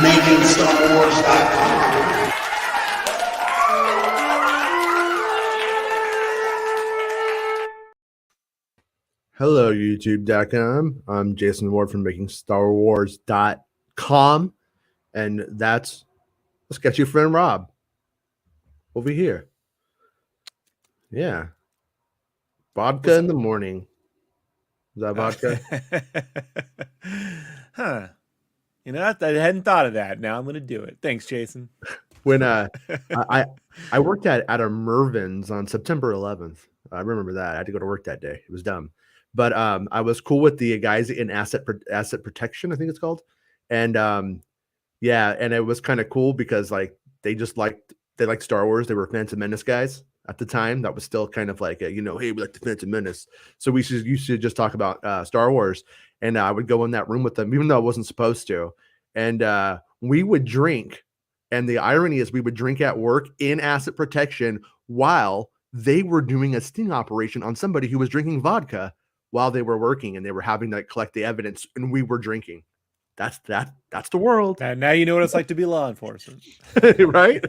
MakingStarWars.net. Hello, YouTube.com. I'm Jason Ward from MakingStarWars.com, and that's let's get your friend Rob over here. Yeah, vodka in the morning. Is that vodka? Huh. You know, I hadn't thought of that. Now I'm going to do it. Thanks, Jason. When I worked at a Mervin's on September 11th. I remember that. I had to go to work that day. It was dumb. But I was cool with the guys in asset protection, I think it's called. And yeah, and it was kind of cool because like they liked Star Wars. They were Phantom Menace guys at the time. That was still kind of like hey, we like the Phantom Menace. So we used to just talk about Star Wars. And I would go in that room with them, even though I wasn't supposed to. And we would drink. And the irony is we would drink at work in asset protection while they were doing a sting operation on somebody who was drinking vodka while they were working, and they were having to collect the evidence, and we were drinking. That's the world. And now you know what it's like to be law enforcement. Right?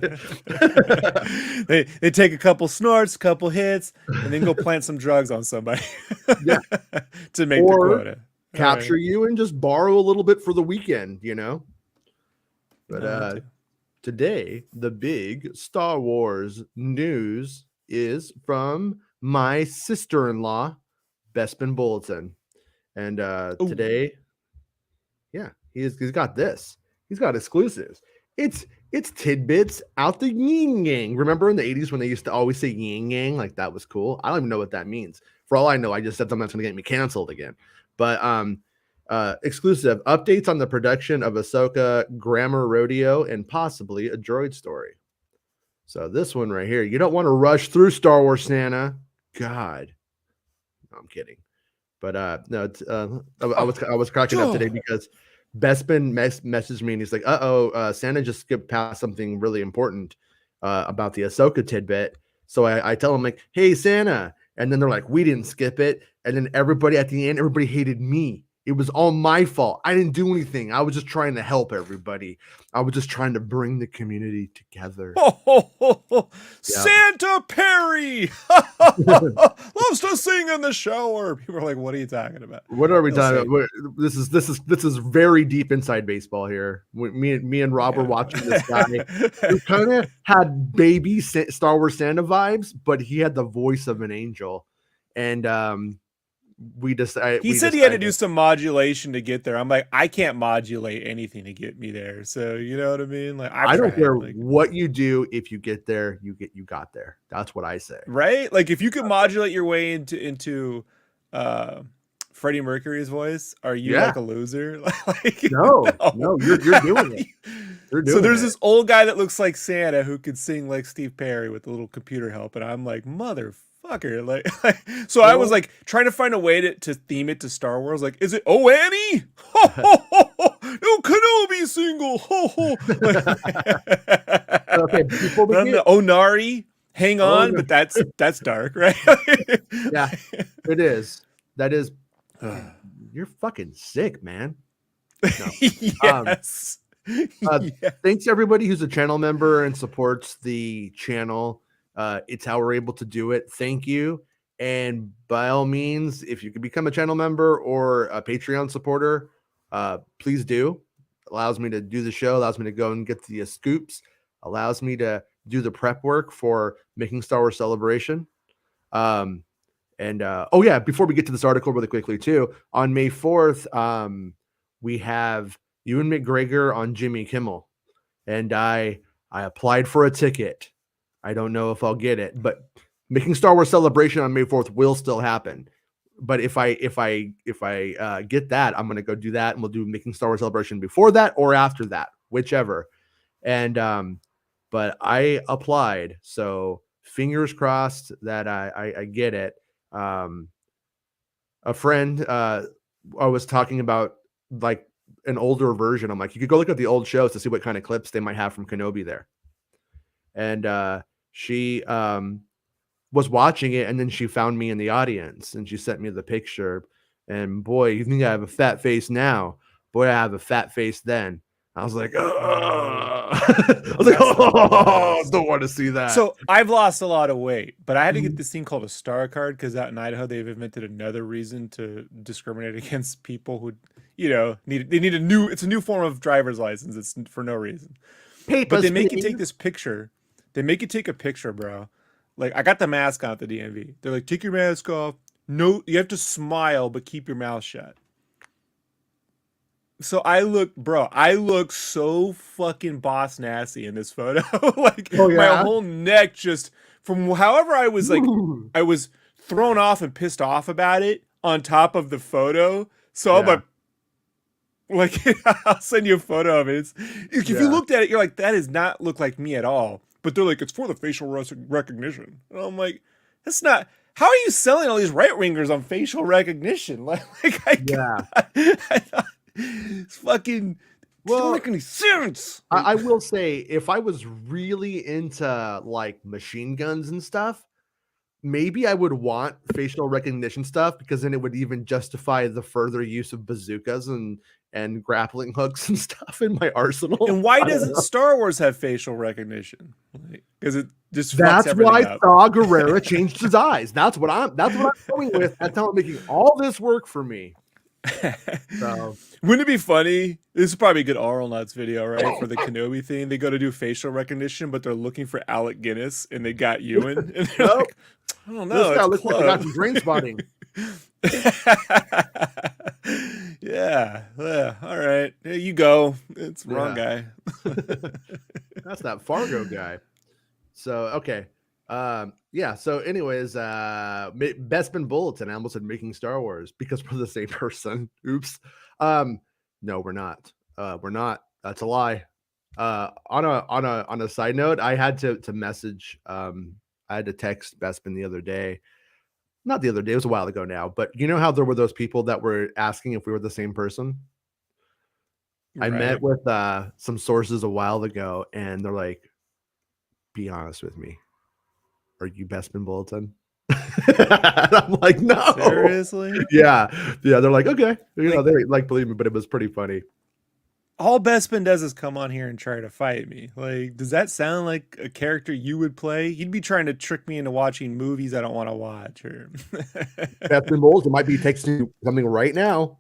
they take a couple snorts, couple hits, and then go plant some drugs on somebody Yeah. to make the quota. Capture you and just borrow a little bit for the weekend, But today, the big Star Wars news is from my sister-in-law, Bespin Bulletin. And today, yeah, he's got this. He's got exclusives. It's tidbits out the yin yang. Remember in the 80s when they used to always say yin yang? Like that was cool. I don't even know what that means. For all I know, I just said something that's going to get me canceled again. But exclusive updates on the production of Ahsoka, Grammar Rodeo, and possibly a Droid Story. So this one right here, you don't want to rush through Star Wars, Santa. God, no, I'm kidding. But no, it's, I was cracking up today because Bespin messaged me and he's like, Santa just skipped past something really important about the Ahsoka tidbit. So I tell him like, hey, Santa. And then they're like, we didn't skip it. And then everybody at the end, everybody hated me. It was all my fault. I didn't do anything. I was just trying to help everybody. I was just trying to bring the community together. Santa Perry loves to sing in the shower. People are like, "What are you talking about? What are we talking about? This is very deep inside baseball here. Me and Rob were watching this guy who kind of had baby Star Wars Santa vibes, but he had the voice of an angel, and he said he had to do some modulation to get there. I'm like, I can't modulate anything to get me there. So you know what I mean? Like, I don't care what you do. If you get there, you got there. That's what I say. Right? Like if you could modulate your way into Freddie Mercury's voice, are you like a loser? No, you're doing it. So there's this old guy that looks like Santa who could sing like Steve Perry with a little computer help, and I'm like, motherfucker. So I was like trying to find a way to theme it to Star Wars. Like, is it Oh Annie? No Kenobi single. Okay, before we get Oh Nari, hang on, but that's dark, right? Yeah, it is. That is. You're fucking sick, man. No. Yes. Thanks everybody who's a channel member and supports the channel. It's how we're able to do it. Thank you. And by all means, if you can become a channel member or a Patreon supporter, please do. Allows me to do the show, allows me to go and get the scoops, allows me to do the prep work for Making Star Wars Celebration. Oh yeah, before we get to this article really quickly too, on May 4th, we have Ewan McGregor on Jimmy Kimmel. And I applied for a ticket. I don't know if I'll get it, but Making Star Wars Celebration on May 4th will still happen. But if I get that, I'm gonna go do that, and we'll do Making Star Wars Celebration before that or after that, whichever. And but I applied, so fingers crossed that I get it. A friend I was talking about like an older version. I'm like, you could go look at the old shows to see what kind of clips they might have from Kenobi there. And she was watching it, and then she found me in the audience, and she sent me the picture. And boy, you think I have a fat face now? Boy, I have a fat face then. I was like, I was like, oh, don't want to see that. So I've lost a lot of weight, but I had to get this thing called a star card because out in Idaho they've invented another reason to discriminate against people who, need a new. It's a new form of driver's license. It's for no reason. But they make you take this picture. They make you take a picture, bro. Like I got the mask on at the DMV. They're like, take your mask off. No, you have to smile, but keep your mouth shut. So I look so fucking boss nasty in this photo. Like my whole neck just from however I was like, I was thrown off and pissed off about it on top of the photo. So I'm like, I'll send you a photo of it. If you looked at it, you're like, that does not look like me at all. But they're like, it's for the facial recognition. And I'm like, that's not. How are you selling all these right wingers on facial recognition? I thought. It's fucking doesn't make any sense. I will say, if I was really into like machine guns and stuff, maybe I would want facial recognition stuff because then it would even justify the further use of bazookas and grappling hooks and stuff in my arsenal. And why doesn't Star Wars have facial recognition? Because it just that's why Saw Gerrera changed his eyes. That's what I'm going with. That's how I'm making all this work for me. So. Wouldn't it be funny? This is probably a good Oral Nuts video, right? For the Kenobi thing, they go to do facial recognition, but they're looking for Alec Guinness, and they got Ewan. And they're like, I don't know. This guy looks like I got some drain spotting. Yeah. All right. There you go. It's the wrong guy. That's that Fargo guy. So okay. So anyways, Bespin Bulletin, I almost said Making Star Wars because we're the same person. Oops. No, we're not. We're not. That's a lie. On a side note, I had to message, I had to text Bespin the other day. Not the other day, it was a while ago now, but you know how there were those people that were asking if we were the same person? Right. I met with some sources a while ago, and they're like, be honest with me. Are you Bespin Bulletin? I'm like, no. Seriously? Yeah. They're like, okay. They like believe me, but it was pretty funny. All Bespin does is come on here and try to fight me. Like, does that sound like a character you would play? He'd be trying to trick me into watching movies I don't want to watch. Or Bespin Bulletin might be texting you something right now.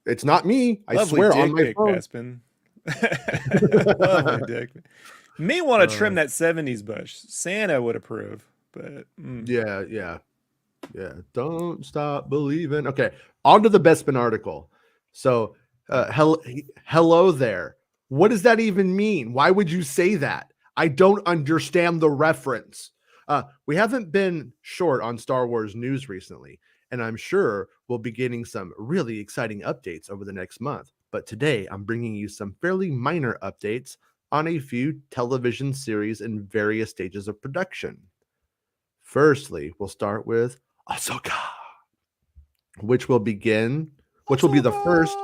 It's not me. I swear on my phone. Bespin. Lovely dick. May want to trim that 70s bush. Santa would approve, but yeah. Don't stop believing. Okay, on to the Bespin article. So, hello there. What does that even mean? Why would you say that? I don't understand the reference. We haven't been short on Star Wars news recently, and I'm sure we'll be getting some really exciting updates over the next month. But today, I'm bringing you some fairly minor updates on a few television series in various stages of production. Firstly, we'll start with Ahsoka, which will be the first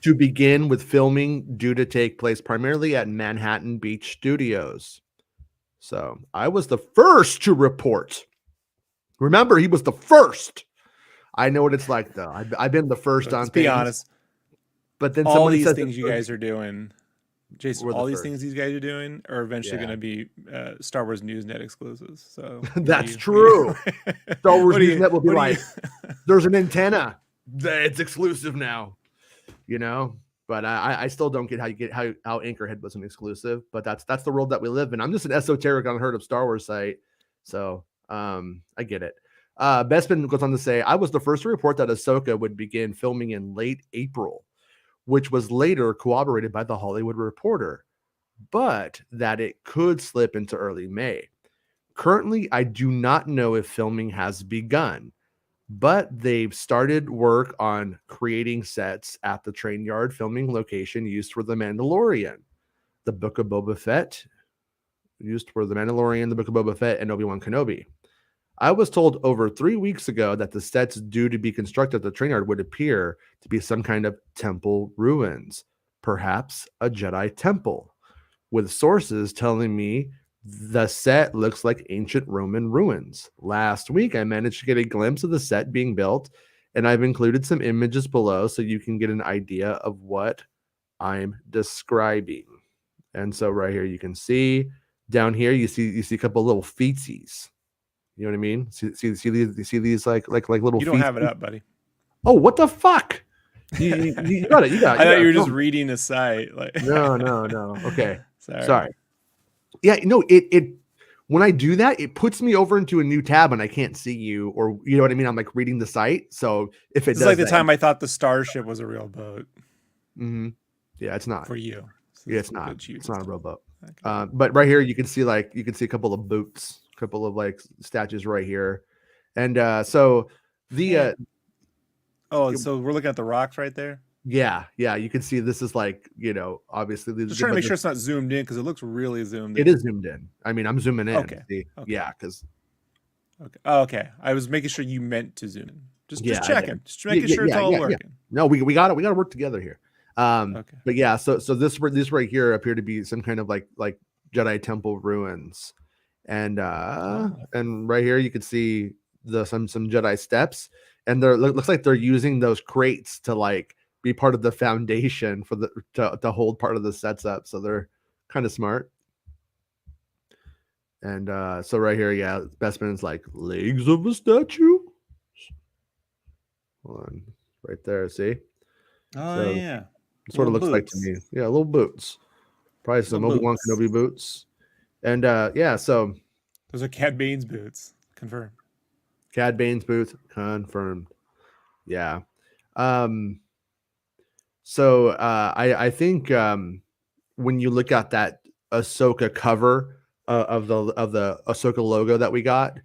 to begin with filming due to take place primarily at Manhattan Beach Studios. So I was the first to report. Remember, he was the first. I know what it's like, though. I've been the first on things. Be honest. But then all these things you guys are doing, Jason, all these things these guys are doing are eventually going to be Star Wars Newsnet exclusives. So that's true. Star Wars Newsnet will be like, there's an antenna. It's exclusive now. But I still don't get how Anchorhead was an exclusive. But that's the world that we live in. I'm just an esoteric, unheard of Star Wars site, so I get it. Bespin goes on to say, I was the first to report that Ahsoka would begin filming in late April, which was later corroborated by The Hollywood Reporter, but that it could slip into early May. Currently, I do not know if filming has begun, but they've started work on creating sets at the train yard filming location used for The Mandalorian, The Book of Boba Fett, used for The Mandalorian, The Book of Boba Fett, and Obi-Wan Kenobi. I was told over 3 weeks ago that the sets due to be constructed at the train yard would appear to be some kind of temple ruins, perhaps a Jedi temple, with sources telling me the set looks like ancient Roman ruins. Last week, I managed to get a glimpse of the set being built, and I've included some images below so you can get an idea of what I'm describing. And so right here, you can see down here, you see a couple little feetsies. You know what I mean? See these like little. You don't have it up, buddy. Oh, what the fuck? You got it. You got it. I thought you were just reading a site. Like no. Okay. Sorry. Yeah, no, it when I do that, it puts me over into a new tab and I can't see you, or you know what I mean? I'm like reading the site. So if it it's does like the that, time I thought the Starship was a real boat. Mm-hmm. Yeah, it's not. For you. So yeah, it's not. It's not a real boat. Okay. But right here, you can see a couple of boots, a couple of like statues right here. And so the so we're looking at the rocks right there. Yeah, you can see this is like, obviously just trying to make sure it's not zoomed in because it looks really zoomed in. It is zoomed in. I mean, I'm zooming in. Okay. Yeah, because okay. I was making sure you meant to zoom in. Just checking. Just making sure it's all working. Yeah. No, we got to work together here. Okay. But yeah, so this right here appear to be some kind of like Jedi temple ruins. And and right here you can see some Jedi steps, and there looks like they're using those crates to like be part of the foundation for to hold part of the sets up. So they're kind of smart. And so right here, yeah, Bespin is like legs of a statue. Hold on, right there. See? Oh yeah. Sort of looks like to me. Yeah, little boots. Probably some Obi-Wan Kenobi boots. And yeah, so those are Cad Bane's boots. Confirmed. Cad Bane's boots confirmed. Yeah. So I think when you look at that Ahsoka cover of the Ahsoka logo that we got,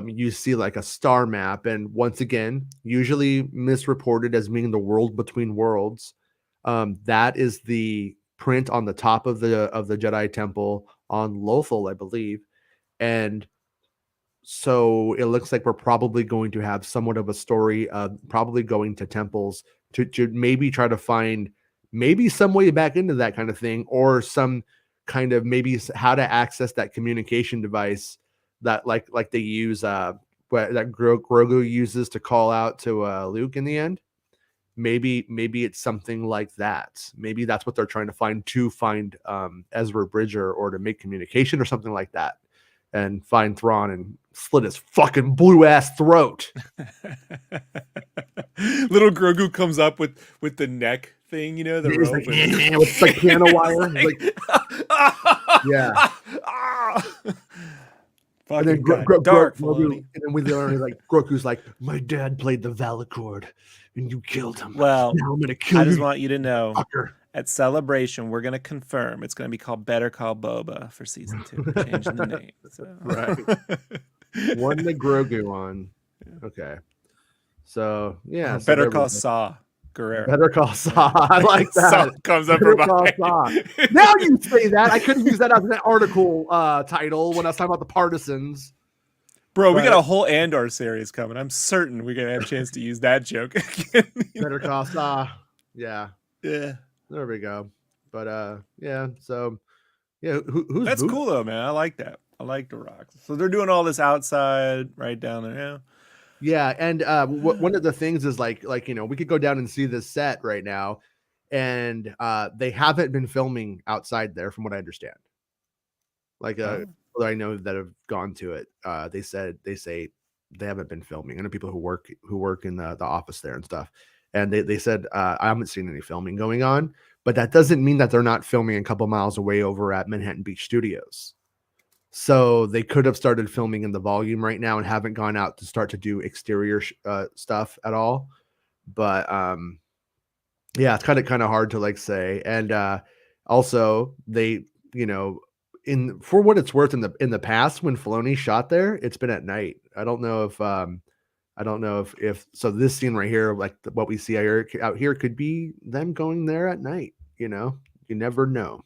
you see like a star map, and once again, usually misreported as being the world between worlds. That is the print on the top of the Jedi Temple on Lothal, I believe, and so it looks like we're probably going to have somewhat of a story of probably going to temples to maybe try to find maybe some way back into that kind of thing, or some kind of maybe how to access that communication device that like they use that Grogu uses to call out to Luke in the end. Maybe it's something like that. Maybe that's what they're trying to find Ezra Bridger, or to make communication or something like that, and find Thrawn and slit his fucking blue ass throat. Little Grogu comes up with the neck thing, the rope, like, with the piano wire. Yeah. And then Filoni. And then we learn like Grogu's like, my dad played the Valicord and you killed him. Well, now I'm gonna kill you. I just want you to know, fucker. At Celebration, we're gonna confirm it's gonna be called Better Call Boba for season 2. We're changing the name. So. Right. One the Grogu on. Okay. So yeah. Better Call Saw. Guerrero. Better Call Saw. I like that. Saw comes up for Saw. Now you say that. I could have used that as an article title when I was talking about the partisans. Bro, we got a whole Andor series coming. I'm certain we're gonna have a chance to use that joke again. Better Call Saw. Yeah. Yeah. There we go. But yeah. So yeah, who's that's cool though, man. I like that. I like the rocks. So they're doing all this outside, right down there. Yeah. Yeah, and one of the things is like we could go down and see this set right now, and they haven't been filming outside there, from what I understand. Like I know that have gone to it. They say they haven't been filming. I know people who work in the office there and stuff, and they said I haven't seen any filming going on, but that doesn't mean that they're not filming a couple miles away over at Manhattan Beach Studios. So they could have started filming in the volume right now and haven't gone out to start to do exterior stuff at all. But yeah, it's kind of hard to like say. And also they, for what it's worth, in the past when Filoni shot there, it's been at night. I don't know if so this scene right here, like what we see out here could be them going there at night. You never know.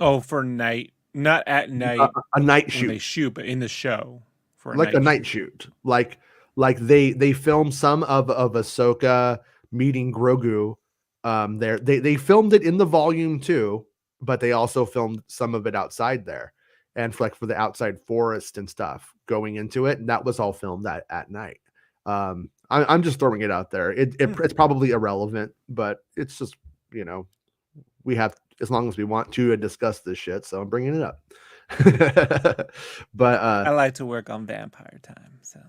Oh, for night. Not at night, a night shoot. They shoot, but in the show for a night shoot. Like they filmed some of Ahsoka meeting Grogu. There they filmed it in the volume too, but they also filmed some of it outside there, and for the outside forest and stuff going into it, and that was all filmed at night. I'm just throwing it out there. It's probably irrelevant, but it's just we have as long as we want to discuss this shit. So I'm bringing it up. But I like to work on vampire time, so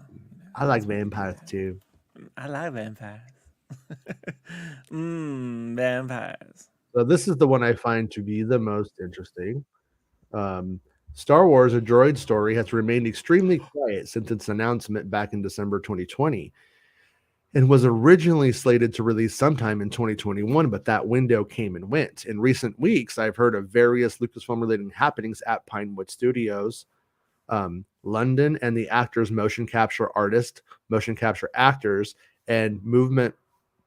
I like vampires too. I like vampires. Vampires. So this is the one I find to be the most interesting. Star Wars: A Droid Story has remained extremely quiet since its announcement back in December 2020 and was originally slated to release sometime in 2021, but that window came and went. In recent weeks, I've heard of various Lucasfilm-related happenings at Pinewood Studios, London, and the actors, motion capture artists, motion capture actors, and movement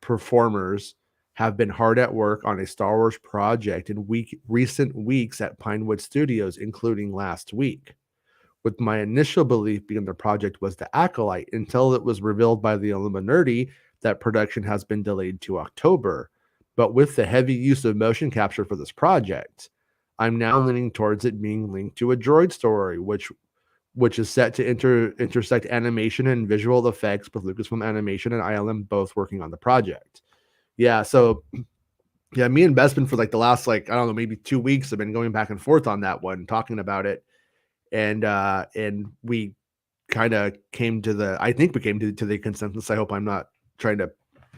performers have been hard at work on a Star Wars project in recent weeks at Pinewood Studios, including last week. With my initial belief being the project was the Acolyte until it was revealed by the Illuminati that production has been delayed to October. But with the heavy use of motion capture for this project, I'm now leaning towards it being linked to a droid story, which is set to intersect animation and visual effects with Lucasfilm Animation and ILM both working on the project. Yeah, so yeah, me and Bespin for like the last I don't know, maybe 2 weeks have been going back and forth on that one, talking about it. And we kind of came to the consensus. I hope I'm not trying to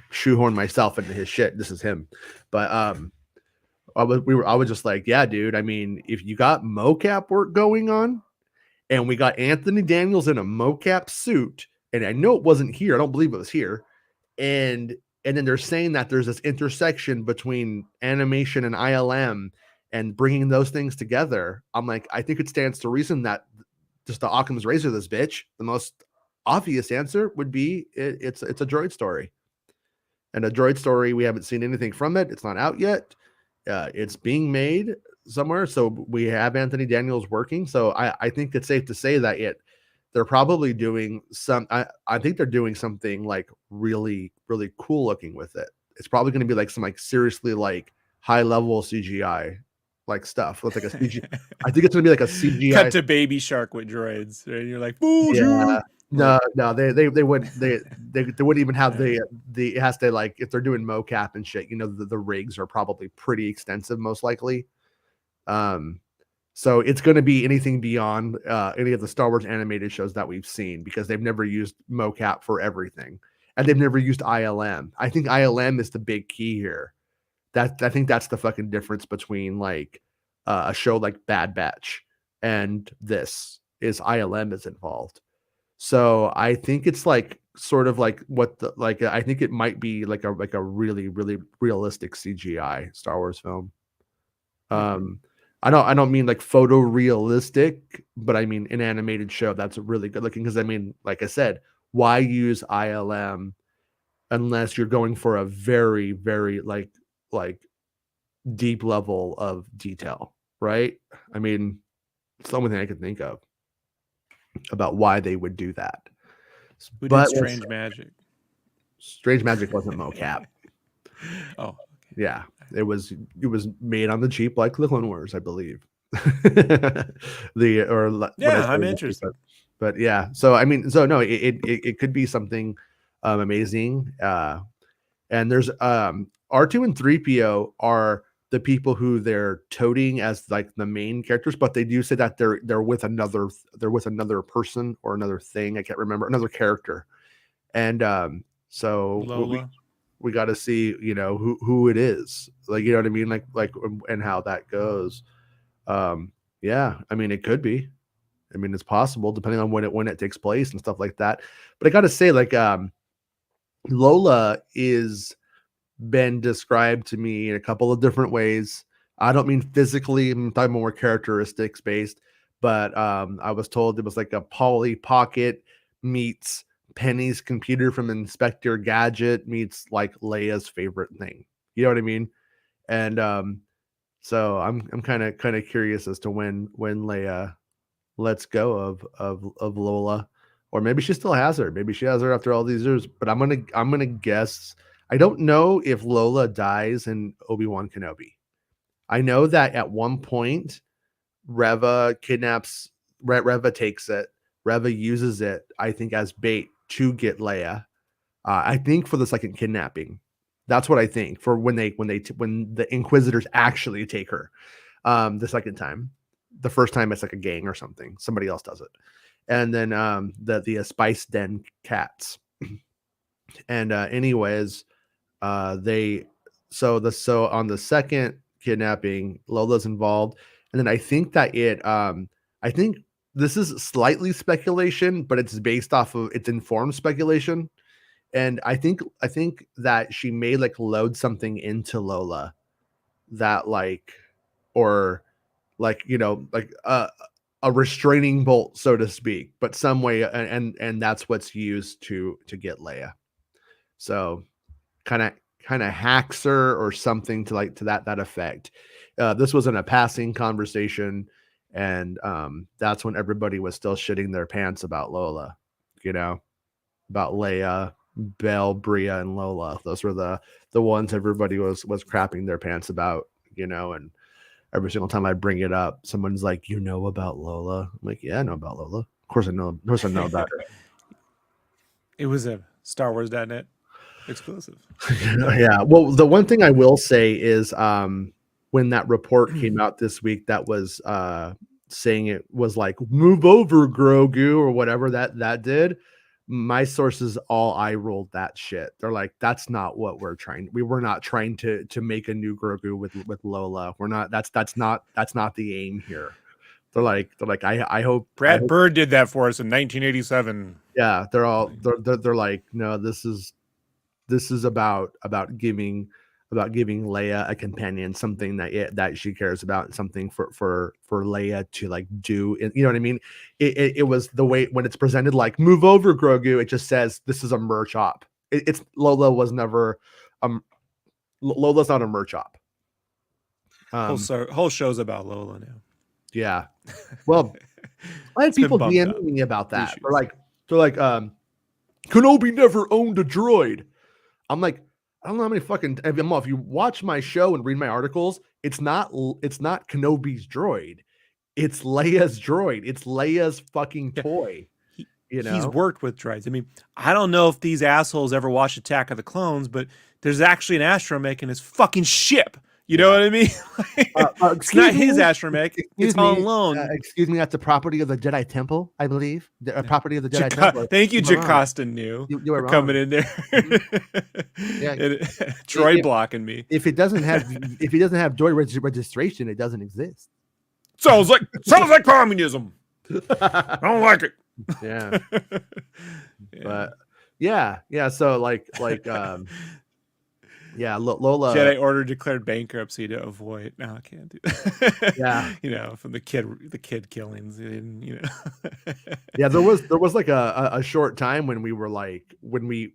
shoehorn myself into his shit. This is him. But I was just like, yeah, dude, I mean, if you got mocap work going on and we got Anthony Daniels in a mocap suit, and I know it wasn't here, I don't believe it was here, and then they're saying that there's this intersection between animation and ILM and bringing those things together. I'm like, I think it stands to reason that just the Occam's razor, this bitch, the most obvious answer would be it's a droid story. And a droid story, we haven't seen anything from it. It's not out yet. It's being made somewhere. So we have Anthony Daniels working. So I think it's safe to say that they're probably doing I think they're doing something like really, really cool looking with it. It's probably going to be like some seriously high level CGI stuff. Looks like a CGI. I think it's going to be like a CGI. Cut to Baby Shark with droids, and you're like, yeah. No, they wouldn't they wouldn't even have the it has to if they're doing mocap and shit, the rigs are probably pretty extensive, most likely. So it's going to be anything beyond any of the Star Wars animated shows that we've seen, because they've never used mocap for everything, and they've never used ILM. I think ILM is the big key here. I think that's the fucking difference between a show like Bad Batch and this is ILM is involved. So I think it's sort of I think it might be a really, really realistic CGI Star Wars film. I don't mean photorealistic, but I mean an animated show that's really good looking. Because I mean, like I said, why use ILM unless you're going for a very, very deep level of detail, right? I mean, it's the only thing I can think of about why they would do that. Who did Strange Magic? Strange Magic wasn't mocap. Oh, okay. Yeah, it was made on the cheap, like the Clone Wars, I believe. I'm interested. But yeah, so I mean, so no, it could be something amazing. And there's R2 and 3PO are the people who they're toting as the main characters, but they do say that they're with another person or another thing. I can't remember, another character. And so we got to see, who it is, you know what I mean? And how that goes. Yeah, I mean, it could be. I mean, it's possible depending on when it takes place and stuff like that. But I got to say, Lola is been described to me in a couple of different ways. I don't mean physically, I'm talking more characteristics based, but I was told it was like a Polly Pocket meets Penny's computer from Inspector Gadget meets Leia's favorite thing. You know what I mean? And so I'm kind of curious as to when Leia lets go of Lola, or maybe she still has her. Maybe she has her after all these years. But I'm gonna guess. I don't know if Lola dies in Obi-Wan Kenobi. I know that at one point, Reva takes it. Reva uses it, I think, as bait to get Leia. I think for the second kidnapping. That's what I think for when the Inquisitors actually take her the second time. The first time it's like a gang or something. Somebody else does it. And then the Spice Den cats. And anyways, they so on the second kidnapping, Lola's involved. And then I think that I think this is slightly speculation, but it's based off of it's informed speculation. And I think that she may like load something into Lola that like, or like, you know, like a restraining bolt, so to speak, but some way, and that's what's used to get Leia. So kind of hacks her or something to that effect. This wasn't a passing conversation, and that's when everybody was still shitting their pants about Lola, you know, about Leia, Belle, Bria, and Lola. Those were the ones everybody was crapping their pants about, you know. And every single time I bring it up, someone's like, "You know about Lola?" I'm like, "Yeah, I know about Lola. Of course I know. Of course I know about her." It was a StarWars.net exclusive. Yeah. Well, the one thing I will say is when that report came out this week that was saying it was like move over Grogu or whatever that did, my sources all eye rolled that shit. They're like, that's not what we're trying. We were not trying to make a new Grogu with Lola. We're not. That's not the aim here. They're like I hope Brad Bird did that for us in 1987. Yeah, they're like, no, this is about giving Leia a companion, something that she cares about, something for Leia to like do. You know what I mean? It was the way when it's presented like move over Grogu. It just says this is a merch op. It's Lola was never Lola's not a merch op. Whole show's about Lola now. Yeah. Well, I had people DMing me about that. They're like Kenobi never owned a droid. I'm like, I don't know how many fucking if you watch my show and read my articles, it's not Kenobi's droid. It's Leia's droid. It's Leia's fucking toy. You know? He's worked with droids. I mean, I don't know if these assholes ever watched Attack of the Clones, but there's actually an astromech in his fucking ship. You know what I mean? It's not his astromech. It's on loan. Excuse me, that's the property of the Jedi Temple, I believe. The property of the Jedi Temple. Thank you, Jocasta New, for coming in there. Yeah, Droid blocking me. If it doesn't have droid registration, it doesn't exist. Sounds like communism. I don't like it. Yeah. But yeah. So like yeah, Lola. Jedi Order declared bankruptcy to avoid. No, I can't do that. Yeah, you know, from the kid killings. And, you know. Yeah, there was like a short time when we were like when we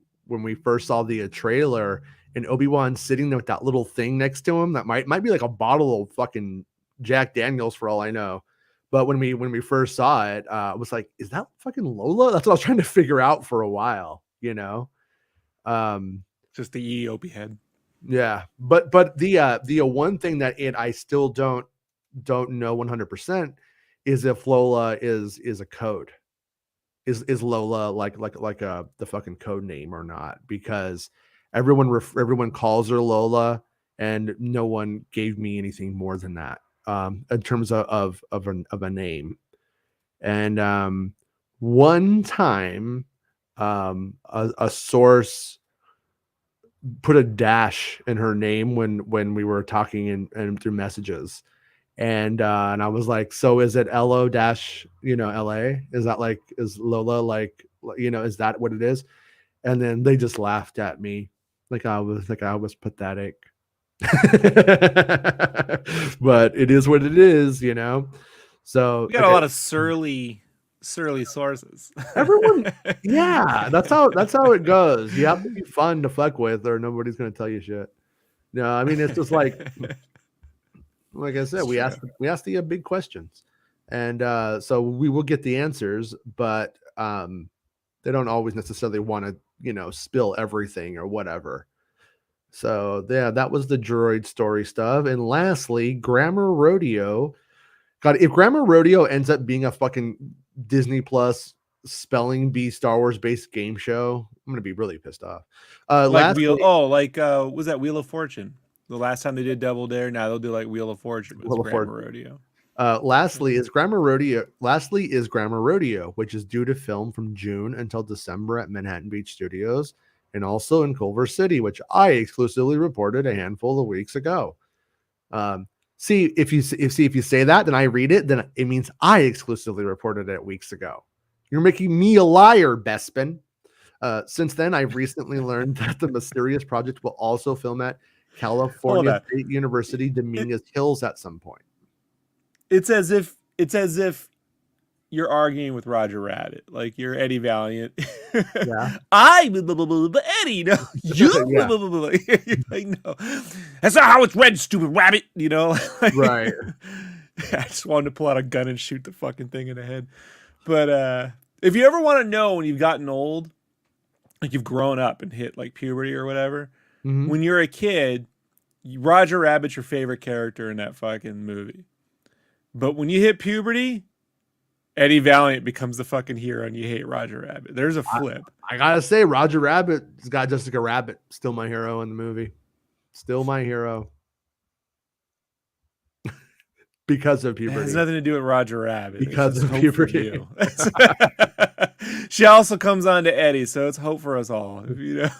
first saw the trailer and Obi-Wan sitting there with that little thing next to him that might be like a bottle of fucking Jack Daniels for all I know. But when we first saw it, I was like, is that fucking Lola? That's what I was trying to figure out for a while, you know. Just the EOP head. Yeah, but the one thing that I still don't know 100% is if Lola is a code. Is Lola like the fucking code name or not? Because everyone calls her Lola, and no one gave me anything more than that in terms of a name. And one time, a source put a dash in her name when we were talking and through messages, and I was like, so is it LO dash, you know, LA? Is that like, is Lola like, you know, is that what it is? And then they just laughed at me like I was pathetic. But it is what it is, you know. So we got a lot of surly sources. Everyone, yeah, that's how it goes. You have to be fun to fuck with, or nobody's gonna tell you shit. No, I mean it's just like I said, we asked the big questions, and so we will get the answers, but they don't always necessarily want to, you know, spill everything or whatever. So yeah, that was the droid story stuff. And lastly, Grammar Rodeo. God, if Grammar Rodeo ends up being a fucking Disney Plus spelling bee Star Wars based game show. I'm gonna be really pissed off. Like Lastly, was that Wheel of Fortune? The last time they did Double Dare, now they'll do like Wheel of Fortune, but it's Grammar Rodeo. Lastly is Grammar Rodeo, which is due to film from June until December at Manhattan Beach Studios and also in Culver City, which I exclusively reported a handful of weeks ago. See, if you say that, then I read it, then it means I exclusively reported it weeks ago. You're making me a liar, Bespin. Since then, I've recently learned that the mysterious project will also film at California State University, Dominguez Hills at some point. It's as if you're arguing with Roger Rabbit, like you're Eddie Valiant. Yeah. But Eddie, no, you. Yeah. You're like, no, that's not how it's read, stupid rabbit. You know, right? I just wanted to pull out a gun and shoot the fucking thing in the head. But if you ever want to know when you've gotten old, like you've grown up and hit like puberty or whatever, when you're a kid, Roger Rabbit's your favorite character in that fucking movie. But when you hit puberty, Eddie Valiant becomes the fucking hero and you hate Roger Rabbit. There's a flip. I gotta say, Roger Rabbit's got Jessica Rabbit. Still my hero in the movie. Still my hero. Because of puberty. It has nothing to do with Roger Rabbit. Because of puberty. She also comes on to Eddie, so it's hope for us all. You know,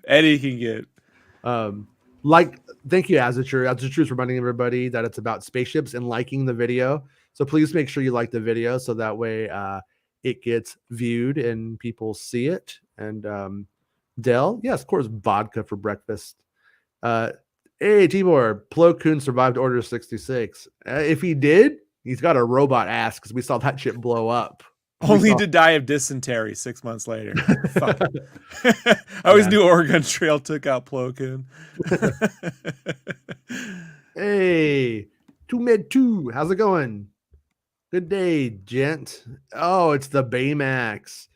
Eddie can get. Thank you, Azatrue is reminding everybody that it's about spaceships and liking the video. So please make sure you like the video so that way it gets viewed and people see it. And Dell, yes, of course, vodka for breakfast. Hey, Tibor, Plo Koon survived Order 66. If he did, he's got a robot ass because we saw that shit blow up. Only to die of dysentery 6 months later. Fuck. I always knew Oregon Trail took out Plo Koon. Hey, 2med2, how's it going? Good day, gent. Oh, it's the Baymax.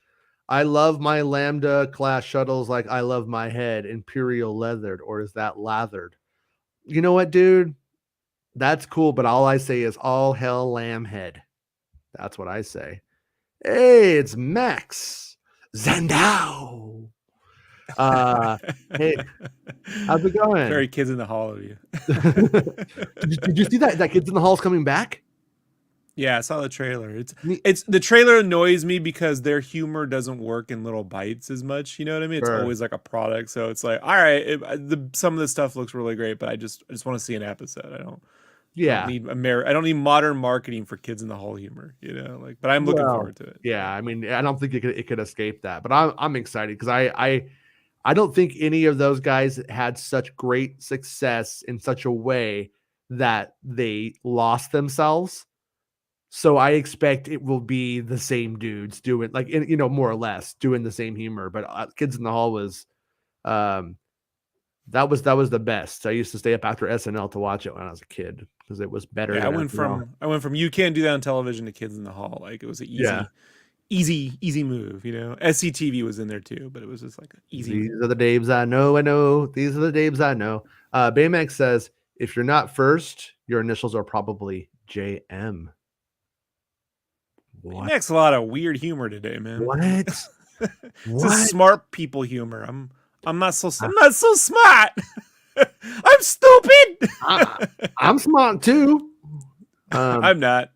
I love my Lambda class shuttles like I love my head. Imperial leathered, or is that lathered? You know what, dude? That's cool, but all I say is all hell lamb head. That's what I say. Hey, it's Max Zandow. Hey, how's it going? Very Kids in the Hall of you. Did you see that Kids in the Hall's coming back? Yeah, I saw the trailer. It's the trailer annoys me because their humor doesn't work in little bites as much. You know what I mean? It's always like a product, so it's like, all right, some of the stuff looks really great, but I just want to see an episode. I don't need modern marketing for Kids in the Hall humor. You know, like, but I'm looking forward to it. Yeah, I mean, I don't think it could escape that, but I'm excited because I don't think any of those guys had such great success in such a way that they lost themselves. So I expect it will be the same dudes doing more or less doing the same humor. But Kids in the Hall was, that was the best. I used to stay up after SNL to watch it when I was a kid because it was better. Yeah, I went from you can't do that on television to Kids in the Hall. Like it was an easy move. You know, SCTV was in there too, but it was just like easy. These are the Daves I know. These are the Daves I know. Baymax says, if you're not first, your initials are probably JM. Next, a lot of weird humor today, man. What? It's just smart people humor. I'm not so smart. I'm stupid. I'm smart too. I'm not.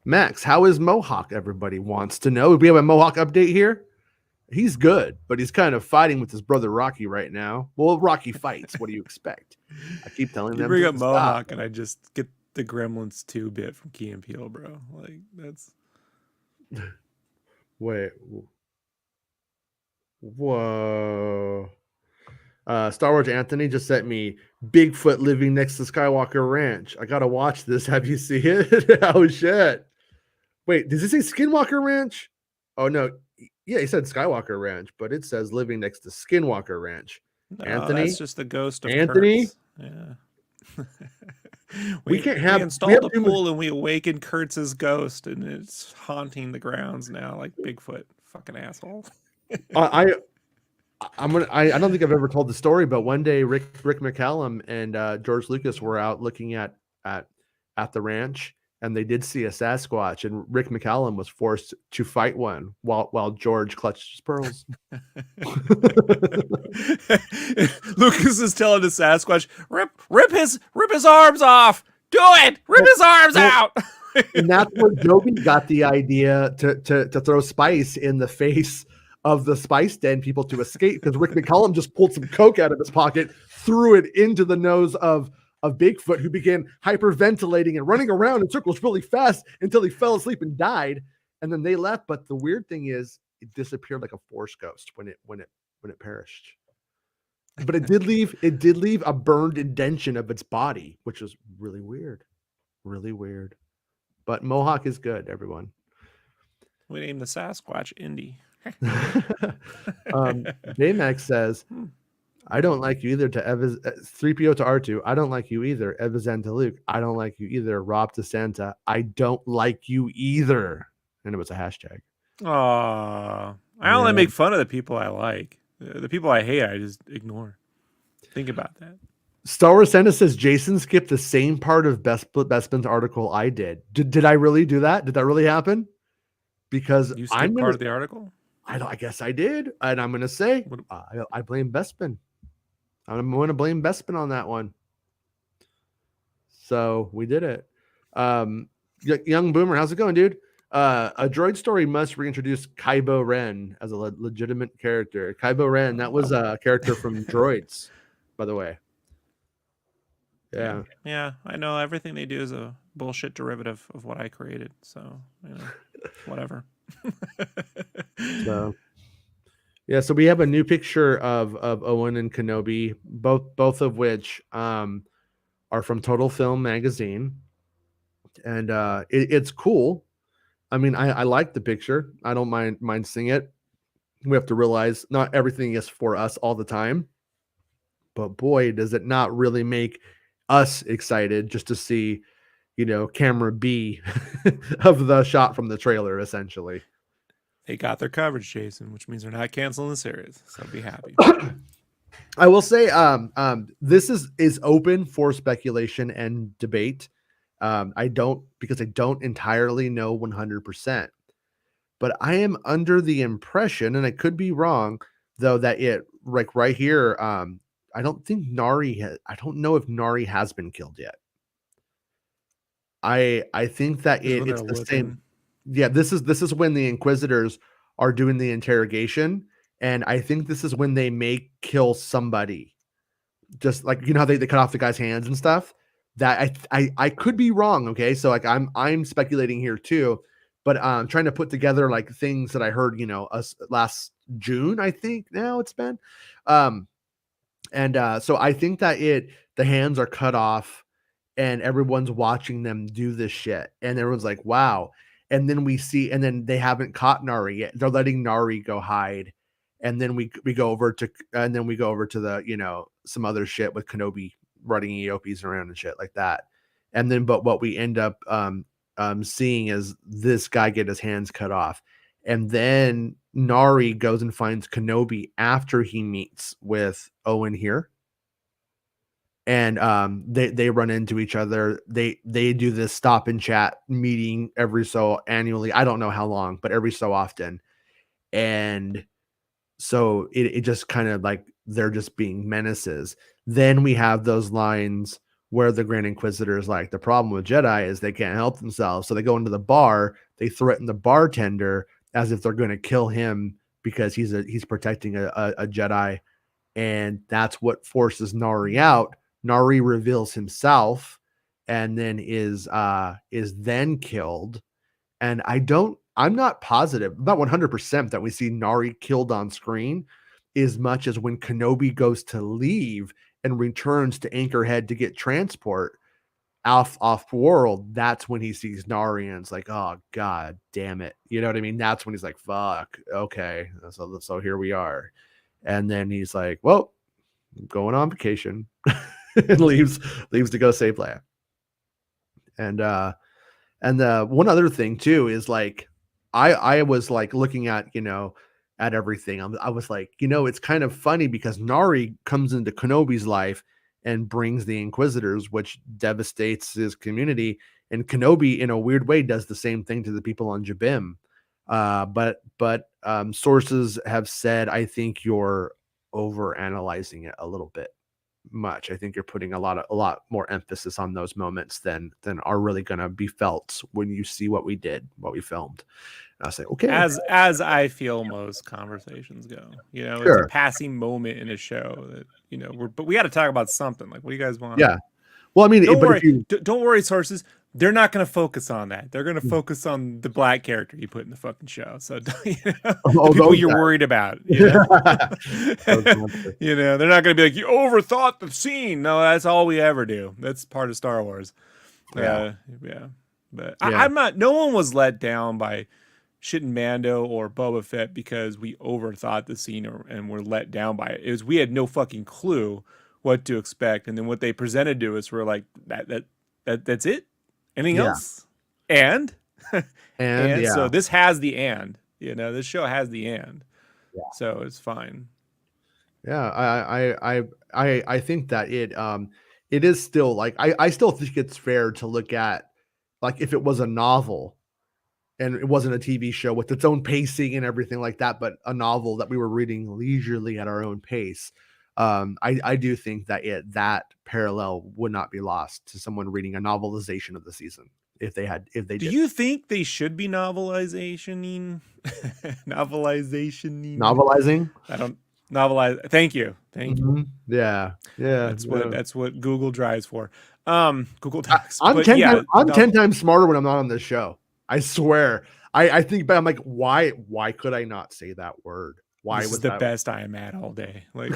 Max, how is Mohawk? Everybody wants to know. We have a Mohawk update here. He's good, but he's kind of fighting with his brother Rocky right now. Well, Rocky fights. What do you expect? I keep telling them. You bring up Mohawk, and I just get the Gremlins 2 bit from Key and Peele, bro. Like that's. Wait. Whoa. Star Wars Anthony just sent me Bigfoot living next to Skywalker Ranch. I gotta watch this. Have you seen it? Oh shit. Wait, does it say Skinwalker Ranch? Oh no. Yeah, he said Skywalker Ranch, but it says living next to Skinwalker Ranch. No, Anthony, that's just the ghost of Anthony. Kurtz. Yeah. we installed the pool and we awakened Kurtz's ghost, and it's haunting the grounds now, like Bigfoot. Fucking asshole. I don't think I've ever told the story, but one day Rick McCallum and George Lucas were out looking at the ranch, and they did see a Sasquatch, and Rick McCallum was forced to fight one while George clutched his pearls. Lucas is telling the Sasquatch, rip his arms off. Do it. Rip his arms out. And that's where Joby got the idea to throw spice in the face of the spice den people to escape, because Rick McCallum just pulled some coke out of his pocket, threw it into the nose of Bigfoot, who began hyperventilating and running around in circles really fast until he fell asleep and died. And then they left. But the weird thing is, it disappeared like a force ghost when it perished. But it did leave a burned indention of its body, which was really weird. Really weird. But Mohawk is good, everyone. We named the Sasquatch Indy. Baymax says, I don't like you either to 3PO to R2. I don't like you either. Evazan to Luke. I don't like you either. Rob to Santa. I don't like you either. And it was a hashtag. Aw. I only make fun of the people I like. The people I hate, I just ignore. Think about that. Star Wars Santa says Jason skipped the same part of Bespin's article I did. Did I really do that? Did that really happen? Because You skipped part of the article? I guess I did. And I'm going to say, I blame Bespin. I'm going to blame Bespin on that one. So we did it. Young Boomer, how's it going, dude? A Droid Story must reintroduce Kybo Ren as a legitimate character. Kybo Ren, that was a character from Droids, by the way. Yeah. Yeah, I know everything they do is a bullshit derivative of what I created. So, whatever. So we have a new picture of Owen and Kenobi, both of which are from Total Film magazine, and it's cool. I mean, I like the picture. I don't mind seeing it. We have to realize not everything is for us all the time, but boy, does it not really make us excited just to see, camera B of the shot from the trailer, essentially. They got their coverage, Jason, which means they're not canceling the series. So be happy. I will say, this is open for speculation and debate. I don't entirely know 100%, but I am under the impression, and I could be wrong, though, that it like right here, I don't know if Nari has been killed yet. I think that it's the same. Yeah, this is when the Inquisitors are doing the interrogation, and I think this is when they may kill somebody. Just like, how they cut off the guy's hands and stuff. That I could be wrong, okay? So like I'm speculating here too, but I'm trying to put together like things that I heard, last June, I think now it's been. So I think that the hands are cut off and everyone's watching them do this shit. And everyone's like, wow. And then and then they haven't caught Nari yet. They're letting Nari go hide. And then we go over to the, some other shit with Kenobi running EOPs around and shit like that. And then, but what we end up seeing is this guy get his hands cut off. And then Nari goes and finds Kenobi after he meets with Owen here. And they run into each other. They do this stop and chat meeting every so annually. I don't know how long, but every so often. And so it just kind of like they're just being menaces. Then we have those lines where the Grand Inquisitor is like, the problem with Jedi is they can't help themselves. So they go into the bar, they threaten the bartender as if they're going to kill him because he's protecting a Jedi. And that's what forces Nari out. Nari reveals himself and then is then killed. And I'm not positive, not 100% that we see Nari killed on screen as much as when Kenobi goes to leave and returns to Anchorhead to get transport off world. That's when he sees Nari and it's like, oh God damn it. You know what I mean? That's when he's like, fuck. Okay. So here we are. And then he's like, well, I'm going on vacation and leaves to go save Leia. And the one other thing too is like, I was like looking at, at everything. I was like, it's kind of funny because Nari comes into Kenobi's life and brings the Inquisitors, which devastates his community. And Kenobi, in a weird way, does the same thing to the people on Jabim. But sources have said, I think you're over analyzing it a little bit much. I think you're putting a lot more emphasis on those moments than are really going to be felt when you see what we did, what we filmed. And I say, okay, as I feel most conversations go, it's a sure. passing moment in a show that but we got to talk about something. Like, what do you guys want? Yeah. Well, I mean, don't but worry, don't worry, sources. They're not going to focus on that. They're going to focus on the black character you put in the fucking show. So, the people you're worried about, they're not going to be like, you overthought the scene. No, that's all we ever do. That's part of Star Wars. Yeah. But I'm not. No one was let down by shitting Mando or Boba Fett because we overthought the scene and were let down by it. It was we had no fucking clue what to expect, and then what they presented to us were like that's it. Anything else? And so this has the this show has the so it's fine. I think that it is still like I still think it's fair to look at, like, if it was a novel and it wasn't a TV show with its own pacing and everything like that, but a novel that we were reading leisurely at our own pace. I do think that that parallel would not be lost to someone reading a novelization of the season if they did. Do you think they should be novelizing? I don't novelize. Thank you. Yeah. That's what Google drives for. Google Docs. I'm 10 times smarter when I'm not on this show. I swear. I think, but I'm like, why could I not say that word? Why this was is the best I am at all day? Like,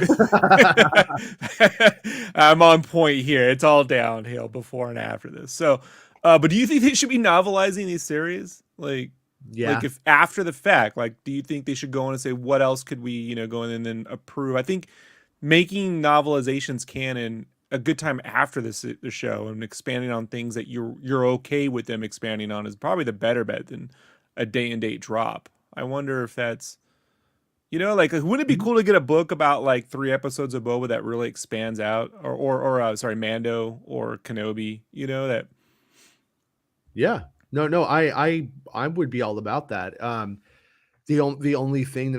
I'm on point here. It's all downhill before and after this. So, but do you think they should be novelizing these series? Like if after the fact, like, do you think they should go in and say, what else could we, go in and then approve? I think making novelizations canon a good time after the show and expanding on things that you're okay with them expanding on is probably the better bet than a day and date drop. I wonder if that's, like, wouldn't it be cool to get a book about like 3 episodes of Boba that really expands out, or sorry, Mando or Kenobi, that. Yeah, no, I would be all about that. The only thing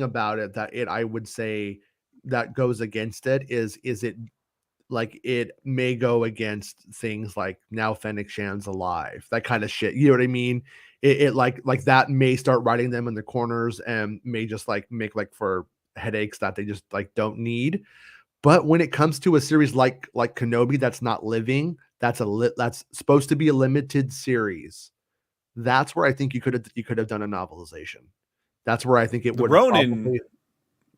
about it that I would say that goes against it is it, like, it may go against things like now Fennec Shan's alive, that kind of shit. You know what I mean? It like that may start writing them in the corners and may just like make like for headaches that they just like don't need. But when it comes to a series like Kenobi that's not living, that's supposed to be a limited series. That's where I think you could have done a novelization. That's where I think it would.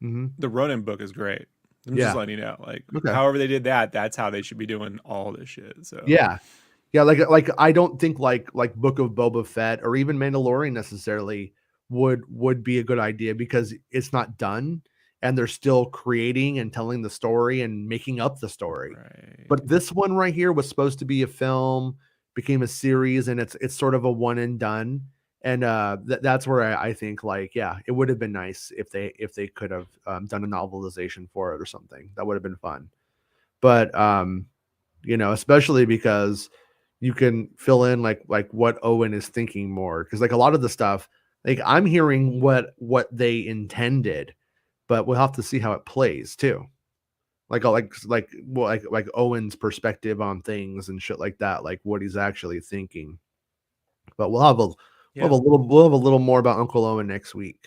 The Ronin book is great. I'm just letting you know, like, however they did that, that's how they should be doing all this shit. So like I don't think like Book of Boba Fett or even Mandalorian necessarily would be a good idea because it's not done and they're still creating and telling the story and making up the story. Right. But this one right here was supposed to be a film, became a series, and it's sort of a one and done. And that's where I think, like, it would have been nice if they could have done a novelization for it or something. That would have been fun. But especially because you can fill in like what Owen is thinking more, because like a lot of the stuff, like, I'm hearing what they intended, but we'll have to see how it plays too. Like Owen's perspective on things and shit like that, like what he's actually thinking. But we'll have a little more about Uncle Owen next week.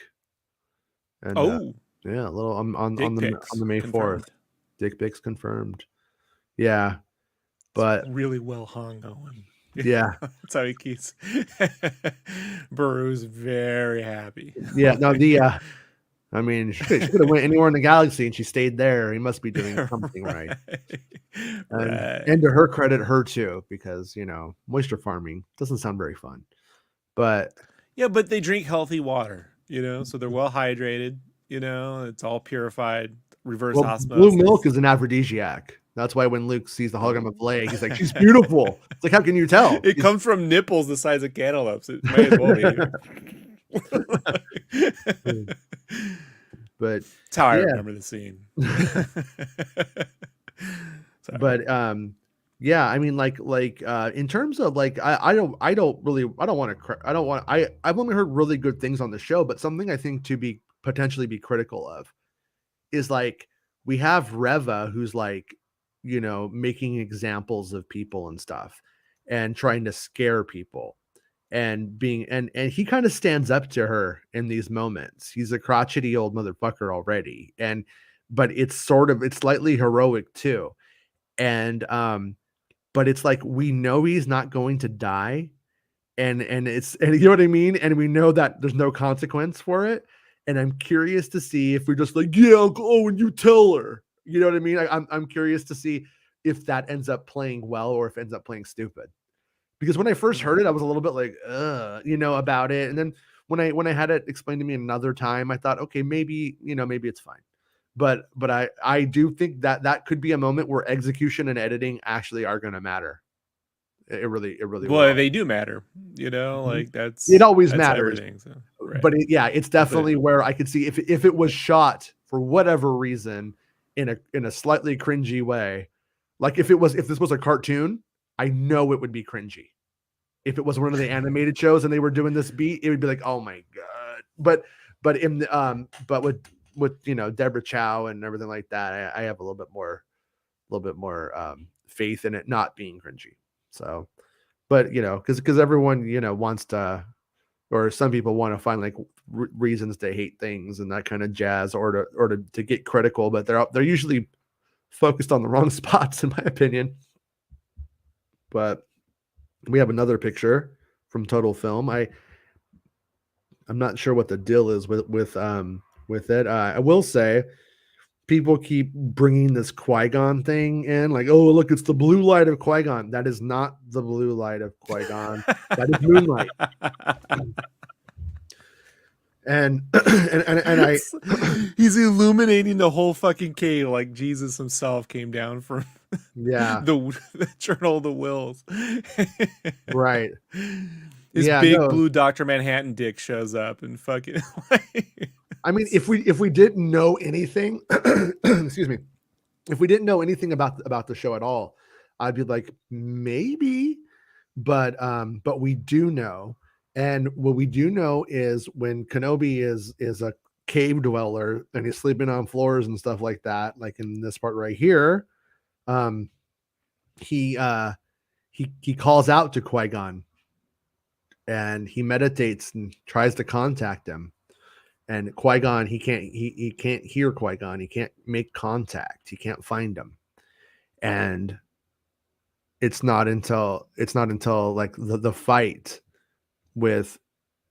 And a little on the May 4th. Dick pics confirmed. Yeah. But it's really well hung, Owen. Yeah. That's how he keeps Baru's very happy. Yeah, no, I mean, she could have went anywhere in the galaxy and she stayed there. He must be doing something right. And to her credit, her too, because moisture farming doesn't sound very fun. But but they drink healthy water, so they're well hydrated, it's all purified, reverse osmosis. Blue milk is an aphrodisiac. That's why when Luke sees the hologram of Leia, he's like, she's beautiful. It's like, how can you tell? It comes from nipples the size of cantaloupes. It may as well be. But that's how I remember the scene. But Yeah, I mean, in terms of like, I don't want to, I've only heard really good things on the show, but something I think to be potentially be critical of is like, we have Reva who's like, making examples of people and stuff and trying to scare people and being, and he kind of stands up to her in these moments. He's a crotchety old motherfucker already. But it's slightly heroic too. And, but it's like, we know he's not going to die, and you know what I mean, and we know that there's no consequence for it, and I'm curious to see if we're just like, yeah, I'll go and you tell her, you know what I mean. I'm curious to see if that ends up playing well or if it ends up playing stupid, because when I first heard it I was a little bit like about it, and then when I had it explained to me another time, I thought, okay, maybe maybe it's fine. But I do think that could be a moment where execution and editing actually are going to matter. It really Well, will. they do matter, Mhm. like It always that's matters. everything. So, right. But it's definitely where I could see if it was shot for whatever reason in a slightly cringy way, like if this was a cartoon, I know it would be cringy. If it was one of the animated shows and they were doing this beat, it would be like, oh my god. But in the but with Deborah Chow and everything like that, I have a little bit more faith in it not being cringy. So, but because everyone wants to, or some people want to find like reasons to hate things and that kind of jazz, or to get critical, but they're usually focused on the wrong spots, in my opinion. But we have another picture from Total Film. I'm not sure what the deal is with it. I will say, people keep bringing this Qui-Gon thing in, like, oh look, it's the blue light of Qui-Gon. That is not the blue light of Qui-Gon. That is moonlight. And I he's illuminating the whole fucking cave like Jesus himself came down from the Journal of the Wills. Right. His big blue Dr. Manhattan dick shows up and fucking I mean, if we didn't know anything, excuse me, if we didn't know anything about the show at all, I'd be like, maybe, but we do know. And what we do know is when Kenobi is a cave dweller and he's sleeping on floors and stuff like that, like in this part right here, he calls out to Qui-Gon and he meditates and tries to contact him. And Qui-Gon, he can't hear Qui-Gon. He can't make contact. He can't find him. And it's not until like the fight with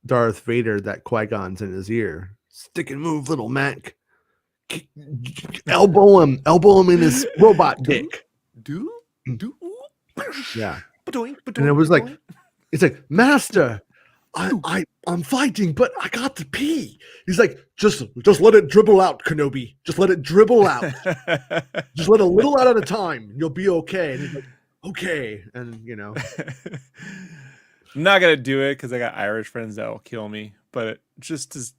Darth Vader that Qui-Gon's in his ear. Stick and move, little Mac. Elbow him in his robot dick. Yeah. And it was like, it's like, Master, I'm fighting, but I got to pee. He's like, just let it dribble out, Kenobi. Just let it dribble out. Just let a little out at a time, and you'll be okay. And he's like, okay. And I'm not gonna do it because I got Irish friends that will kill me. But it just as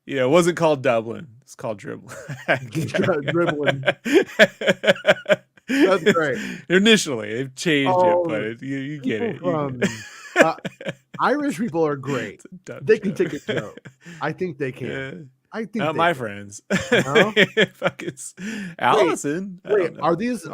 it wasn't called Dublin. It's called dribbling. Dribbling. That's right. Initially, they've changed it, but you get it. Irish people are great. They can take a joke. I think they can. Yeah. I think not my friends. No? Fuck it's Allison. Wait, are these?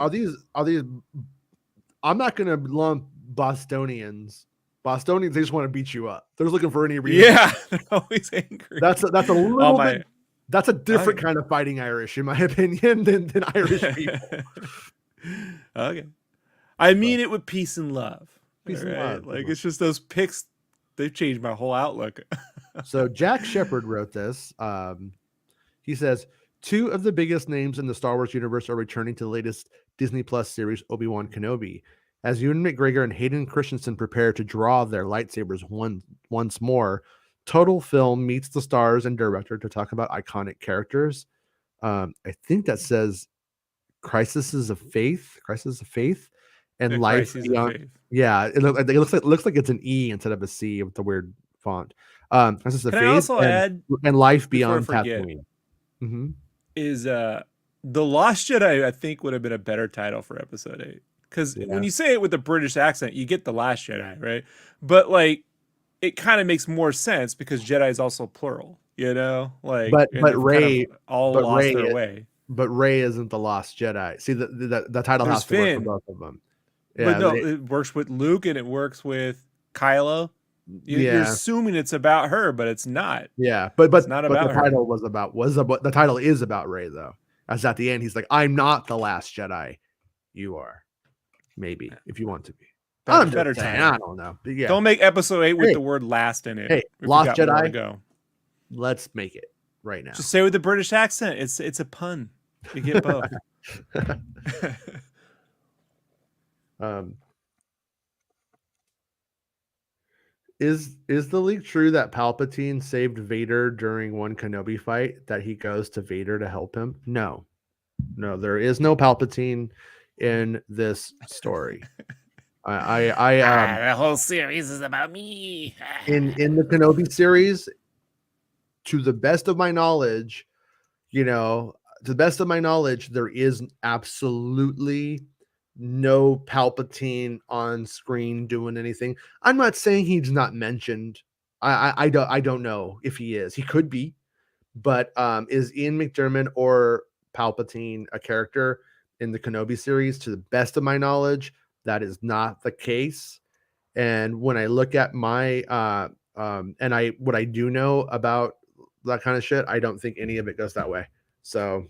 I'm not gonna lump Bostonians. Bostonians, they just want to beat you up. They're just looking for any reason. Yeah, they're always angry. That's a little bit. That's a different kind of fighting Irish, in my opinion, than Irish people. Okay, I mean it with peace and love. Peace and love. Like it's just those pics. They've changed my whole outlook. So Jack Shepard wrote this. He says, 2 of the biggest names in the Star Wars universe are returning to the latest Disney Plus series, Obi-Wan Kenobi. As Ewan McGregor and Hayden Christensen prepare to draw their lightsabers once more, Total Film meets the stars and director to talk about iconic characters. I think that says Crisis of Faith, and Life Beyond. Yeah, it looks like it's an E instead of a C with the weird font. Crisis of Faith also add and Life Beyond Tatooine. Is The Lost Jedi, I think, would have been a better title for episode 8. Because when you say it with a British accent, you get The Last Jedi, right? But like, it kind of makes more sense because Jedi is also plural, you know? Like, but and they've kind of Ray, all but lost their Ray, way. but Ray isn't the Lost Jedi. See, the title There's has to work for Finn, both of them. but Yeah, no, it works with Luke and it works with Kylo. You're yeah, assuming it's about her, but it's not. yeah. It's not But the about her. title was about the title is about Ray though. As at the end, he's like, "I'm not the Last Jedi. You are, maybe if you want to be." I'm just Better saying. title. I don't know. But yeah. Don't make episode 8 with Hey, the word last in it. hey, If you Lost got more to Jedi. go. Let's make it right now. Just say with the British accent. It's a pun. You get both. Is the leak true that Palpatine saved Vader during one Kenobi fight? That he goes to Vader to help him? No, there is no Palpatine in this story. The whole series is about me. In the Kenobi series, to the best of my knowledge, there is absolutely no Palpatine on screen doing anything. I'm not saying he's not mentioned. I don't know if he is. He could be, but is Ian McDiarmid or Palpatine a character in the Kenobi series? To the best of my knowledge, that is not the case. And when I look at my what I do know about that kind of shit, I don't think any of it goes that way. So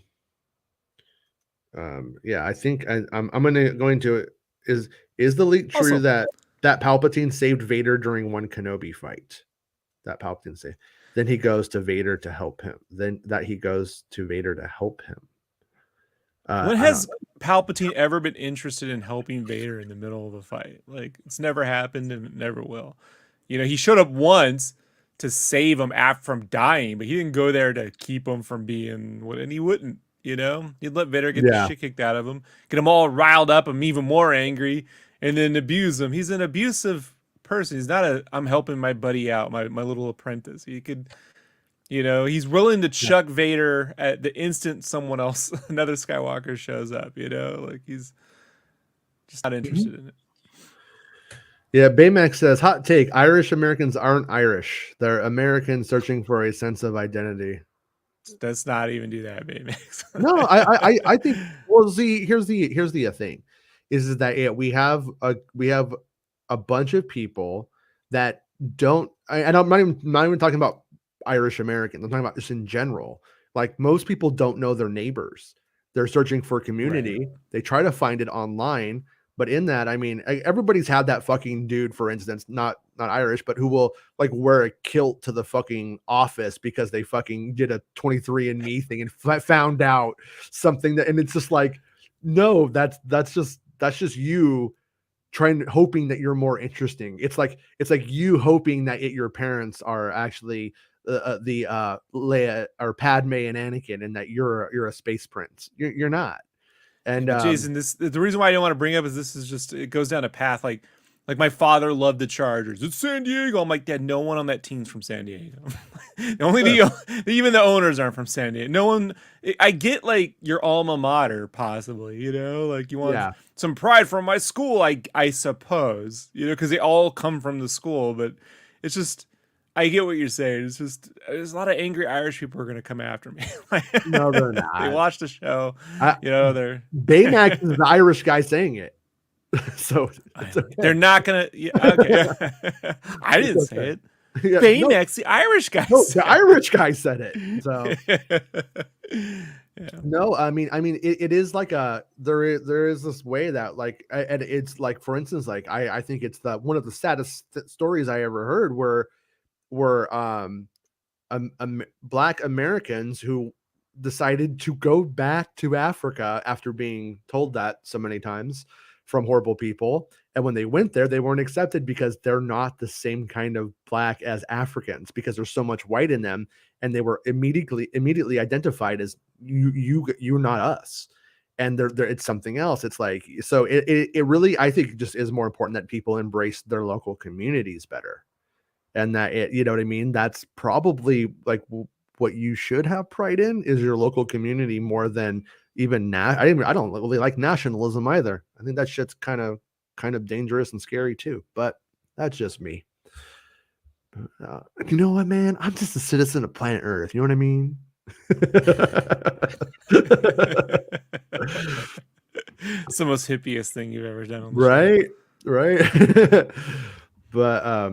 yeah, I think I'm going to is the leak true Also, that Palpatine saved Vader during one Kenobi fight? That Palpatine saved. Then he goes to Vader to help him. Then that he goes to Vader to help him. when has Palpatine ever been interested in helping Vader in the middle of a fight? Like, it's never happened and it never will. You know, he showed up once to save him from dying, but he didn't go there to keep him from being what, and he wouldn't. You know, he'd let Vader get the shit kicked out of him, get him all riled up and even more angry, and then abuse him. He's an abusive person. He's not a I'm helping my buddy out, my little apprentice. He could, you know, he's willing to chuck Vader at the instant someone else, another Skywalker shows up, you know, like he's just not interested in it. Yeah, Baymax says, hot take, Irish Americans aren't Irish. They're Americans searching for a sense of identity. Let's not even do that, Baymax. No, I think, well, see, here's the thing, is that we have a bunch of people that don't, and I'm not even talking about Irish Americans. I'm talking about just in general. Like, most people don't know their neighbors. They're searching for community. Right. They try to find it online. But in that, I mean, everybody's had that fucking dude, for instance, not Irish, but who will like wear a kilt to the fucking office because they fucking did a 23andMe thing and found out something that, and it's just like, no, that's just you hoping that you're more interesting. It's like you hoping that your parents are actually the Leia or Padme and Anakin, and that you're a space prince. You're not. And Jason, the reason why I don't want to bring up is this is just, it goes down a path like my father loved the Chargers. It's San Diego. I'm like, Dad, no one on that team's from San Diego. Even the owners aren't from San Diego. No one. I get like your alma mater, possibly. You know, like you want some pride from my school. I suppose, you know, because they all come from the school. But it's just, I get what you're saying. It's just, there's a lot of angry Irish people who are going to come after me. No, they're not. They watch the show. You know, they're Baymax is the Irish guy saying it. So it's okay. They're not going to. Yeah, okay. I didn't say it. Yeah, Baymax, the Irish guy. The Irish guy said it. So no, I mean, it is like there is this way that like, and it's like, for instance, like I think it's one of the saddest stories I ever heard were Black Americans who decided to go back to Africa after being told that so many times from horrible people. And when they went there, they weren't accepted because they're not the same kind of Black as Africans, because there's so much white in them. And they were immediately identified as you're not us. And it's something else. It's like, so it really, I think, just is more important that people embrace their local communities better. And that you know what I mean? That's probably like what you should have pride in, is your local community more than even I don't really like nationalism either. I think that shit's kind of dangerous and scary too. But that's just me. You know what, man? I'm just a citizen of planet Earth. You know what I mean? It's the most hippiest thing you've ever done on the right, right. But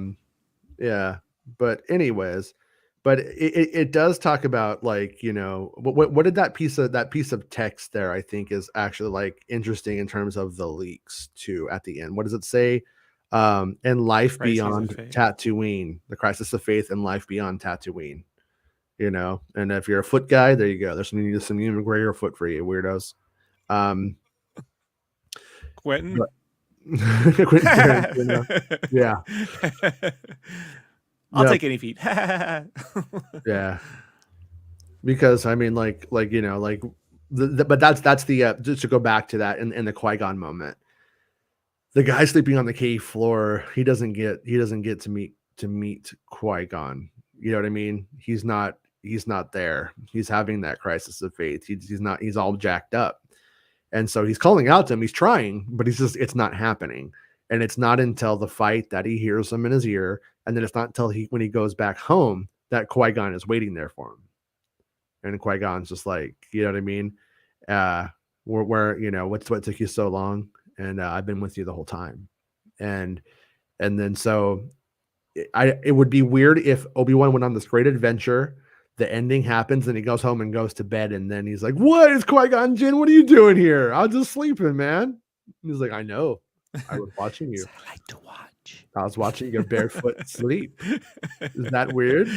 yeah. But anyways, but it does talk about, like, you know, what did that piece of text there, I think, is actually like interesting in terms of the leaks too at the end. What does it say? And life beyond Tatooine, the crisis of faith and life beyond Tatooine. You know, and if you're a foot guy, there you go. There's some Ewan McGregor foot for you, weirdos. Quentin. Quentin Tarantino. Yeah. I'll take any feet. Yeah. Because I mean, like you know, like but that's the just to go back to that in the Qui-Gon moment. The guy sleeping on the cave floor, he doesn't get to meet Qui-Gon. You know what I mean? He's not there. He's having that crisis of faith. He's all jacked up. And so he's calling out to him. He's trying, but it's not happening. And it's not until the fight that he hears him in his ear. And then it's not until when he goes back home that Qui-Gon is waiting there for him. And Qui-Gon's just like, you know what I mean? Where you know, what took you so long? And I've been with you the whole time. And then so it would be weird if Obi-Wan went on this great adventure. The ending happens and he goes home and goes to bed. And then he's like, what is Qui-Gon Jinn? What are you doing here? I was just sleeping, man. He's like, I know. I was watching you. I like to watch. I was watching you barefoot sleep. Is that weird?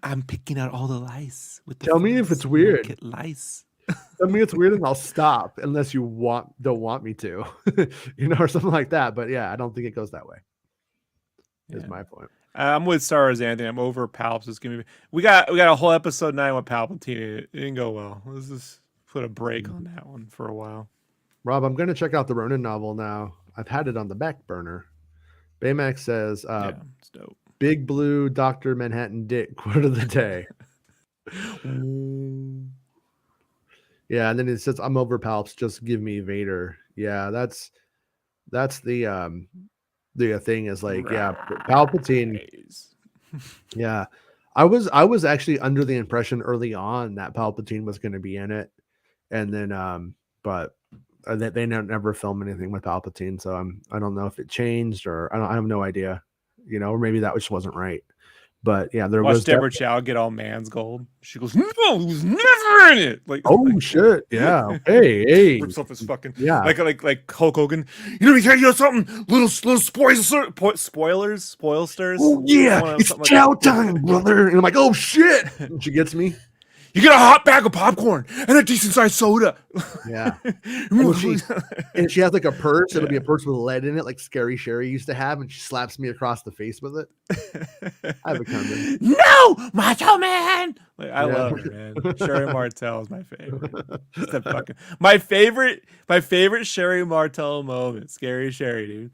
I'm picking out all the lice. Tell me if it's weird. Lice. Tell me it's weird and I'll stop unless you don't want me to, you know, or something like that. But yeah, I don't think it goes that way. Is my point. I'm with Star Wars, Anthony. I'm over Palps. It's gonna be. We got a whole episode 9 with Palpatine. It didn't go well. Let's just put a break on that one for a while. Rob, I'm gonna check out the Ronin novel now. I've had it on the back burner. Baymax says, it's dope. Big Blue Dr. Manhattan Dick quote of the day. Yeah, and then it says, I'm over Palps, just give me Vader. Yeah, that's the thing is like, yeah, Palpatine. Yeah. I was actually under the impression early on that Palpatine was going to be in it. And then but they never film anything with Palpatine, so I don't know if it changed or I have no idea, you know, or maybe that just wasn't right. But yeah, there was Deborah Chow get all man's gold. She goes, no, he was never in it. Like, oh shit, yeah. Hey, rips off his fucking like Hulk Hogan. You know, me tell you something, little spoilsters. Oh yeah, it's chow time, brother. And I'm like, oh shit. And she gets me. You get a hot bag of popcorn and a decent sized soda. Yeah. And she has like a purse. Yeah. It'll be a purse with lead in it, like Scary Sherry used to have, and she slaps me across the face with it. I have a comment. No, Macho Man. Like, I love her, man. Sherry Martell is my favorite. My favorite Sherry Martell moment, Scary Sherry, dude,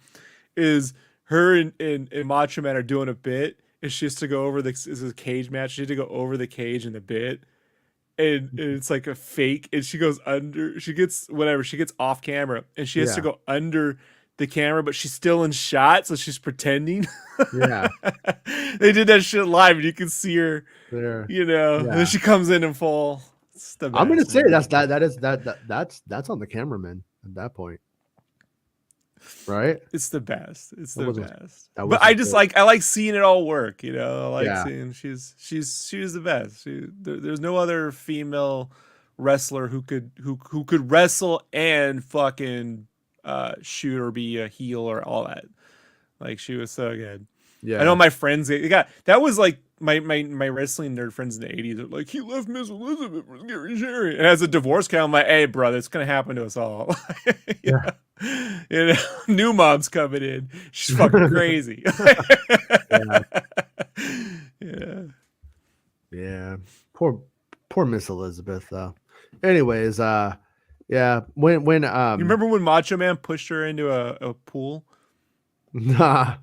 is her and Macho Man are doing a bit, and she has to go over this is a cage match. She had to go over the cage in the bit. And it's like a fake, and she goes under. She gets off camera, and she has to go under the camera, but she's still in shot, so she's pretending. Yeah, they did that shit live, and you can see her there. You know, and then she comes in and fall. I'm gonna say that's on the cameraman at that point. Right, it's the best. It's the best. But I like seeing it all work. You know, I like seeing she's the best. There's no other female wrestler who could wrestle and fucking shoot or be a heel or all that. Like, she was so good. Yeah, I know my friends. That was like my wrestling nerd friends in the 80s are like, he left Miss Elizabeth for Scary Sherry. And as a divorce count, I'm like, hey brother, it's gonna happen to us all. Yeah. You know, new mom's coming in. She's fucking crazy. Yeah. Poor Miss Elizabeth though. Anyways, yeah. When you remember when Macho Man pushed her into a pool? Nah.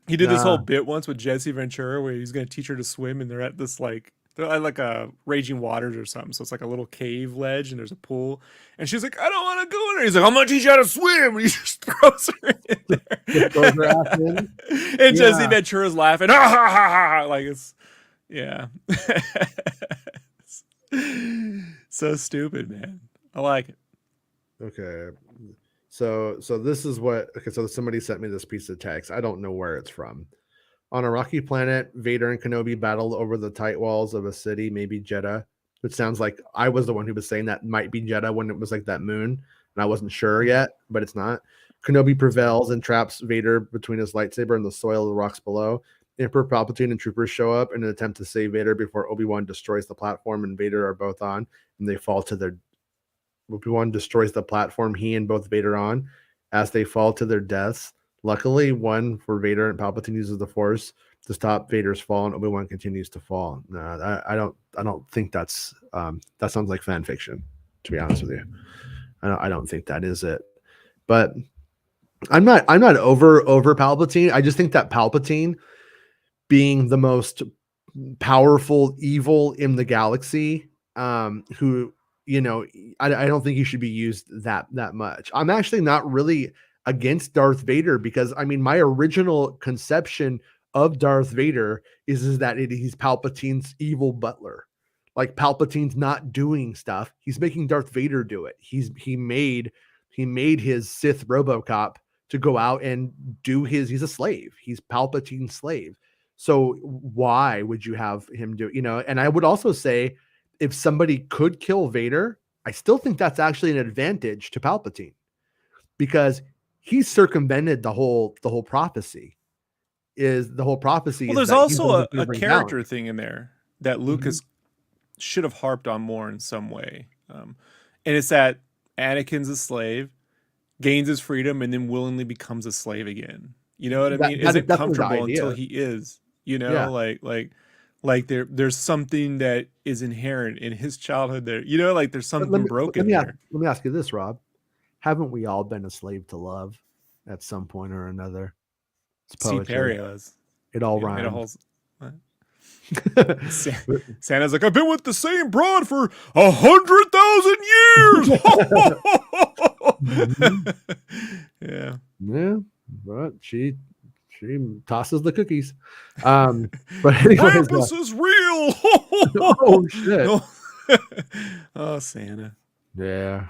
He did this whole bit once with Jesse Ventura where he's gonna teach her to swim, and they're at this like They're like a raging waters or something. So it's like a little cave ledge and there's a pool. And she's like, I don't want to go in there. He's like, I'm going to teach you how to swim. And he just throws her in there. Just throws her ass in. And Jesse Ventura's laughing. Ha ha ha ha. Like it's, yeah. So stupid, man. I like it. Okay. So this is what, okay, so somebody sent me this piece of text. I don't know where it's from. On a rocky planet, Vader and Kenobi battled over the tight walls of a city, maybe Jeddah, which sounds like I was the one who was saying that might be Jeddah when it was like that moon, and I wasn't sure yet, but it's not. Kenobi prevails and traps Vader between his lightsaber and the soil of the rocks below. Emperor Palpatine and troopers show up in an attempt to save Vader before Obi-Wan destroys the platform and Vader are both on, and they fall to their... Obi-Wan destroys the platform he and both Vader on as they fall to their deaths. Luckily, one for Vader and Palpatine uses the Force to stop Vader's fall, and Obi-Wan continues to fall. No, I don't think that's that sounds like fan fiction, to be honest with you. I don't think that is it. But I'm not over Palpatine. I just think that Palpatine, being the most powerful evil in the galaxy, who, you know, I don't think he should be used that much. I'm actually not really against Darth Vader because, I mean, my original conception of Darth Vader is that he's Palpatine's evil butler. Like, Palpatine's not doing stuff. He's making Darth Vader do it. He made his Sith RoboCop to go out and do he's a slave. He's Palpatine's slave. So why would you have him do, you know? And I would also say, if somebody could kill Vader, I still think that's actually an advantage to Palpatine because he's circumvented the whole prophecy. Well, there's also a character thing in there that Lucas should have harped on more in some way. And it's that Anakin's a slave, gains his freedom, and then willingly becomes a slave again. You know what I mean? Isn't comfortable until he is, you know, like there's something that is inherent in his childhood there, you know, like there's something broken there. Let me ask you this, Rob. Haven't we all been a slave to love at some point or another? It's poetry. It all rhymes. Santa's like, I've been with the same broad for 100,000 years. Yeah, but she tosses the cookies. But anyways, Krampus is real. Oh shit. Oh, Santa. Yeah.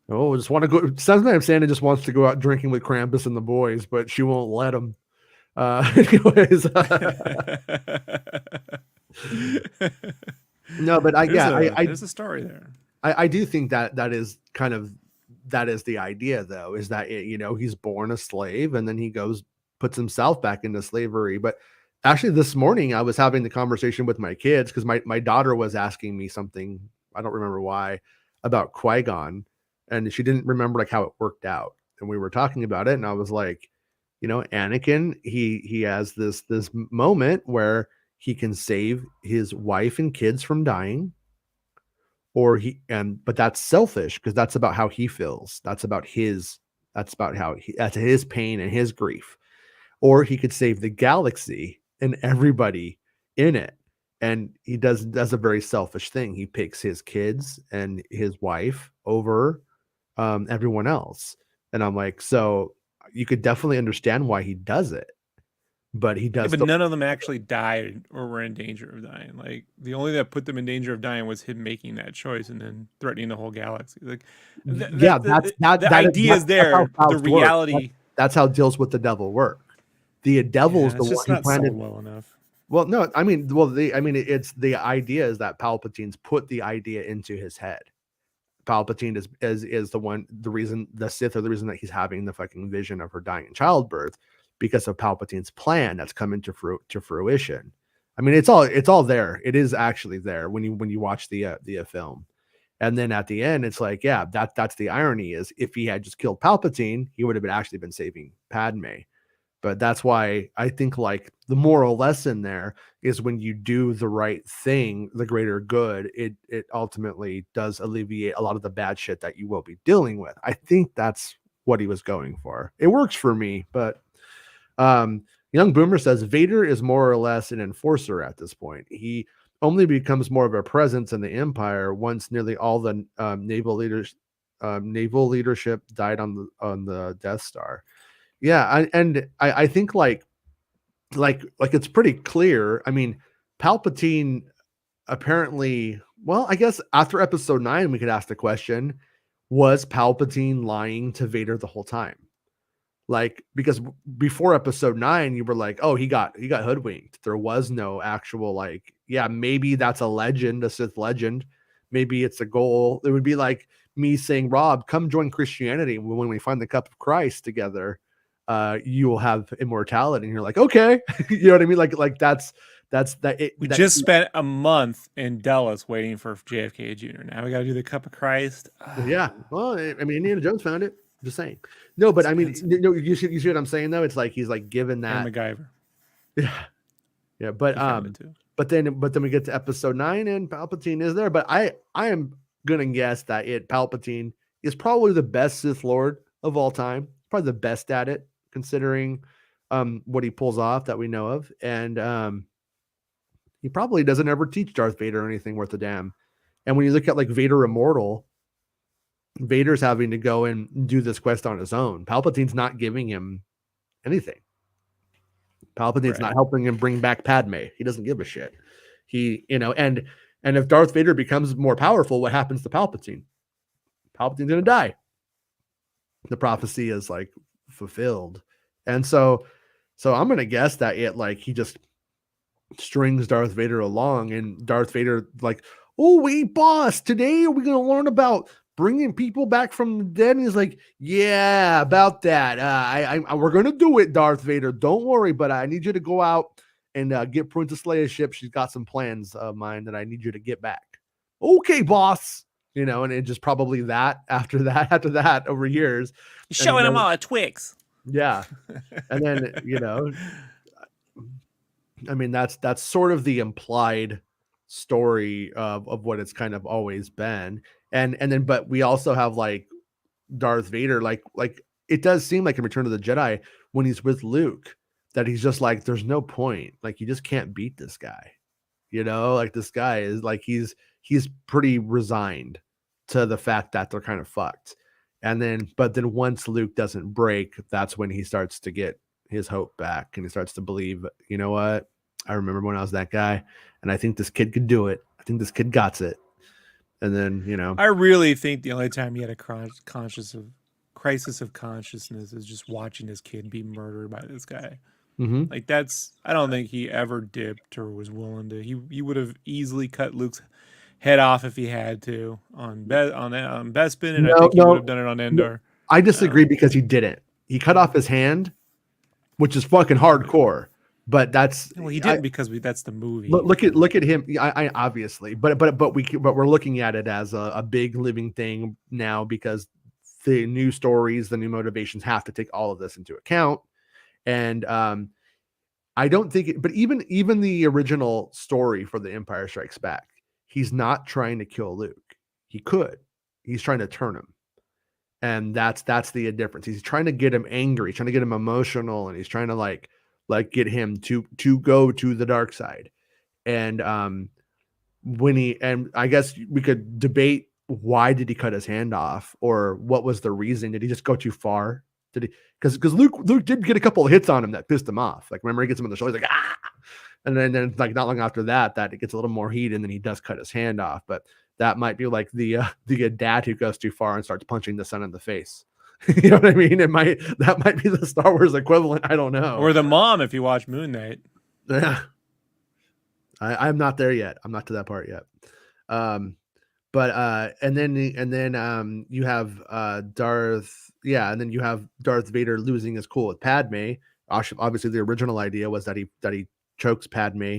Oh, just want to go. Sometimes Santa just wants to go out drinking with Krampus and the boys, but she won't let him. Anyways. No, but there's a story there. I do think that is kind of, that is the idea, though, is that, you know, he's born a slave and then he puts himself back into slavery. But actually this morning I was having the conversation with my kids because my daughter was asking me something, I don't remember why, about Qui-Gon, and she didn't remember like how it worked out. And we were talking about it and I was like, you know, Anakin, he has this moment where he can save his wife and kids from dying, but that's selfish because that's about how he feels. That's about his pain and his grief. Or he could save the galaxy and everybody in it. And he does a very selfish thing. He picks his kids and his wife over everyone else. And I'm like, so you could definitely understand why he does it, but he does. Yeah, but none of them actually died or were in danger of dying. Like the only that put them in danger of dying was him making that choice and then threatening the whole galaxy. Like, the idea is there. The reality. That's how deals with the devil work. The devil's the one who planted well enough. Well, no, I mean, it's the idea is that Palpatine's put the idea into his head. Palpatine is the reason the Sith are the reason that he's having the fucking vision of her dying in childbirth because of Palpatine's plan that's coming to fruition. I mean, it's all there. It is actually there when you watch the film. And then at the end, it's like, yeah, that's the irony is if he had just killed Palpatine, he would have actually been saving Padme. But that's why I think like the moral lesson there is when you do the right thing, the greater good, it ultimately does alleviate a lot of the bad shit that you will be dealing with. I think that's what he was going for. It works for me, but Young Boomer says Vader is more or less an enforcer at this point. He only becomes more of a presence in the Empire once nearly all the naval leadership died on the Death Star. Yeah, I think like it's pretty clear. I mean, Palpatine apparently, well, I guess after episode 9 we could ask the question, was Palpatine lying to Vader the whole time? Like, because before episode 9 you were like, oh, he got hoodwinked. There was no actual, like, yeah, maybe that's a legend, a Sith legend, maybe it's a goal. It would be like me saying, Rob, come join Christianity when we find the cup of Christ together. You will have immortality. And you're like, okay. You know what I mean? Like that's that. We just spent a month in Dallas waiting for JFK Jr. Now we got to do the Cup of Christ. Yeah. Well, I mean, Indiana Jones found it. Just saying. No, but I mean, you see what I'm saying though? It's like he's like given that. And MacGyver. Yeah. Yeah. But then we get to episode 9 and Palpatine is there. But I am gonna guess that Palpatine is probably the best Sith Lord of all time. Probably the best at it, considering what he pulls off that we know of. And he probably doesn't ever teach Darth Vader anything worth a damn. And when you look at like Vader Immortal, Vader's having to go and do this quest on his own. Palpatine's not giving him anything. Palpatine's not helping him bring back Padme. He doesn't give a shit. He, and if Darth Vader becomes more powerful, what happens to Palpatine? Palpatine's going to die. The prophecy is like fulfilled. And so I'm going to guess that he just strings Darth Vader along, and Darth Vader like, oh wait, boss, today we're going to learn about bringing people back from the dead. And he's like, yeah, about that. We're going to do it, Darth Vader. Don't worry, but I need you to go out and get Princess Leia's ship. She's got some plans of mine that I need you to get back. Okay, boss. And it just probably that after that over years. Showing them all a Twix. Yeah. And then, I mean, that's sort of the implied story of what it's kind of always been. And then, but we also have like Darth Vader, like it does seem like in Return of the Jedi when he's with Luke, that he's just like, there's no point. Like, you just can't beat this guy. Like this guy is like, he's pretty resigned to the fact that they're kind of fucked. But then once Luke doesn't break, that's when he starts to get his hope back and he starts to believe, you know what? I remember when I was that guy and I think this kid could do it. I think this kid got it. And then, I really think the only time he had a crisis of consciousness is just watching his kid be murdered by this guy. Mm-hmm. Like I don't think he ever dipped or was willing to. He would have easily cut Luke's head off if he had to on Bespin, and I think he would have done it on Endor. I disagree because he didn't. He cut off his hand, which is fucking hardcore. But that's he didn't because that's the movie. Look at him. I obviously, but we're looking at it as a big living thing now because the new stories, the new motivations have to take all of this into account. And I don't think but even the original story for The Empire Strikes Back, he's not trying to kill Luke. He could. He's trying to turn him. And that's the difference. He's trying to get him angry, he's trying to get him emotional, and he's trying to like get him to go to the dark side. And and I guess we could debate, why did he cut his hand off, or what was the reason? Did he just go too far? Did he? Because Luke did get a couple of hits on him that pissed him off. Like, remember, he gets him on the shoulder, he's like, ah, and then like not long after that it gets a little more heat, and then he does cut his hand off. But that might be like the dad who goes too far and starts punching the son in the face. You know what I mean? That might be the Star Wars equivalent. I don't know. Or the mom, if you watch Moon Knight. Yeah, I'm not there yet. I'm not to that part yet. But and then you have Darth. Yeah, and then you have Darth Vader losing his cool with Padme. Obviously, the original idea was that he chokes Padme,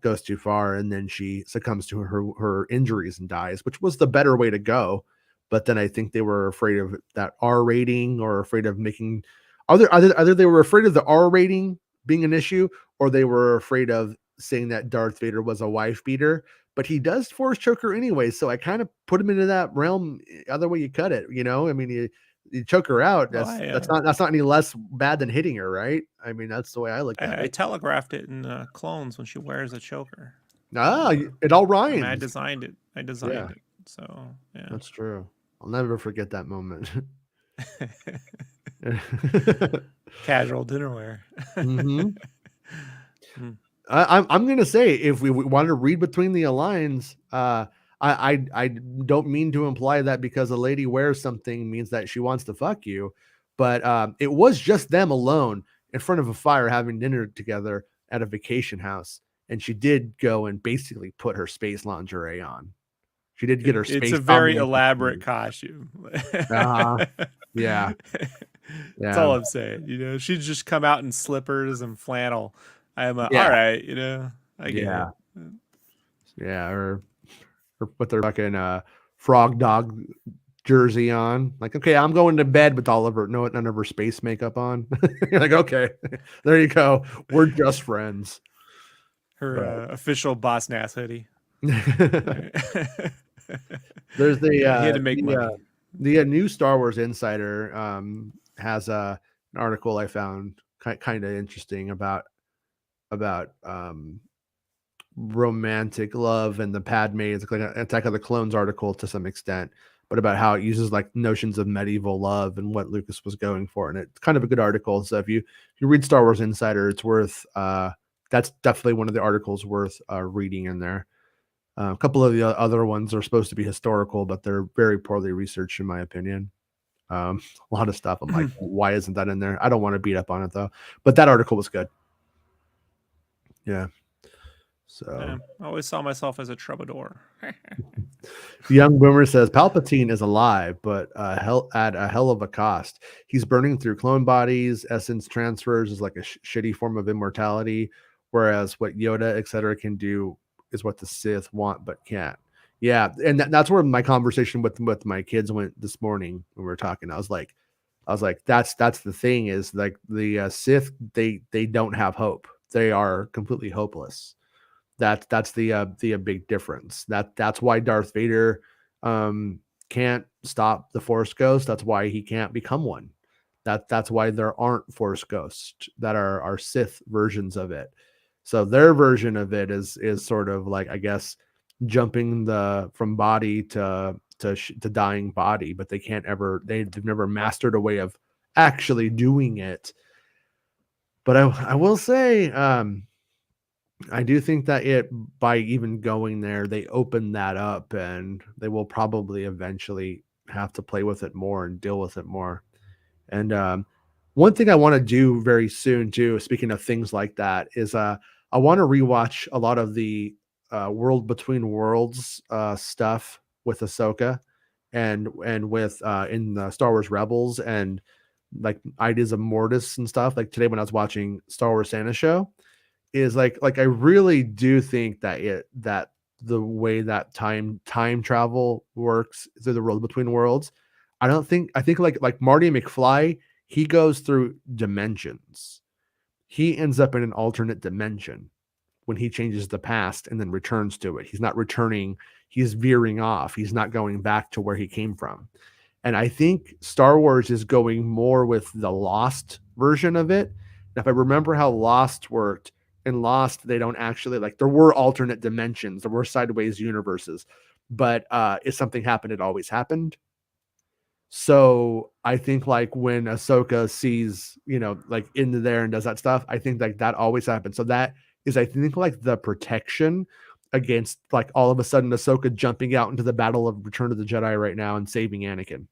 goes too far, and then she succumbs to her injuries and dies, which was the better way to go. But then I think they were afraid of that R rating, or afraid of making either they were afraid of the R rating being an issue, or they were afraid of saying that Darth Vader was a wife beater. But he does force choke her anyway, so I kind of put him into that realm. Other way you cut it, I mean, you choke her out. That's not any less bad than hitting her, right? I mean, that's the way I look at it. I telegraphed it in Clones when she wears a choker. It all I mean, I rhymes. designed it. Yeah, So yeah. that's true. I'll never forget that moment. Casual dinnerware. Hmm. Hmm. I'm gonna say, if we want to read between the lines, I don't mean to imply that because a lady wears something means that she wants to fuck you, but it was just them alone in front of a fire having dinner together at a vacation house, and she did go and basically put her space lingerie on. She did get her It's space a very domination. elaborate costume. Yeah, That's yeah, all I'm saying. You know, she'd just come out in slippers and flannel. I'm all yeah, right. You know, I get yeah, it. yeah, or put their fucking frog dog jersey on. Like, okay, I'm going to bed with all of her, no, none of her space makeup on. You're like, okay, there you go. We're just friends. Her But official Boss Nass hoodie. there's Yeah, he had to make money. the new Star Wars Insider has an article I found kind of interesting about romantic love and the Padme. It's like an Attack of the Clones article to some extent, but about how it uses like notions of medieval love and what Lucas was going for. And it's kind of a good article. So if you read Star Wars Insider, it's worth that's definitely one of the articles worth reading in there. A couple of the other ones are supposed to be historical, but they're very poorly researched, in my opinion. A lot of stuff. I'm like, why isn't that in there? I don't want to beat up on it though. But that article was good. Yeah. So I always saw myself as a troubadour. the young boomer says Palpatine is alive, but at a hell of a cost. He's burning through clone bodies. Essence transfers is like a shitty form of immortality, whereas what Yoda, etc., can do is what the Sith want but can't. Yeah, and that's where my conversation with my kids went this morning when we were talking. I was like, that's the thing is like the Sith, they don't have hope. They are completely hopeless. That's the big difference. That's why Darth Vader can't stop the Force Ghost. That's why he can't become one. That's why there aren't Force Ghosts that are Sith versions of it. So their version of it is sort of like, I guess, jumping the from body to dying body, but they can't ever they've never mastered a way of actually doing it. But I will say I do think that by even going there, they open that up and they will probably eventually have to play with it more and deal with it more. And one thing I want to do very soon too, speaking of things like that, is I want to rewatch a lot of the World Between Worlds stuff with Ahsoka and with in Star Wars Rebels and like Ideas of Mortis and stuff. Like today when I was watching Star Wars Santa Show, is like I really do think that the way that time travel works through the World Between Worlds, I think like Marty McFly, he goes through dimensions. He ends up in an alternate dimension when he changes the past and then returns to it. He's not returning, he's veering off. He's not going back to where he came from. And I think Star Wars is going more with the Lost version of it. And if I remember how Lost worked, in Lost, they don't actually like there were alternate dimensions, there were sideways universes, but if something happened, it always happened. So I think like when Ahsoka sees, like into there and does that stuff, I think like that always happens. So that is, I think, like the protection against like all of a sudden Ahsoka jumping out into the battle of Return of the Jedi right now and saving Anakin.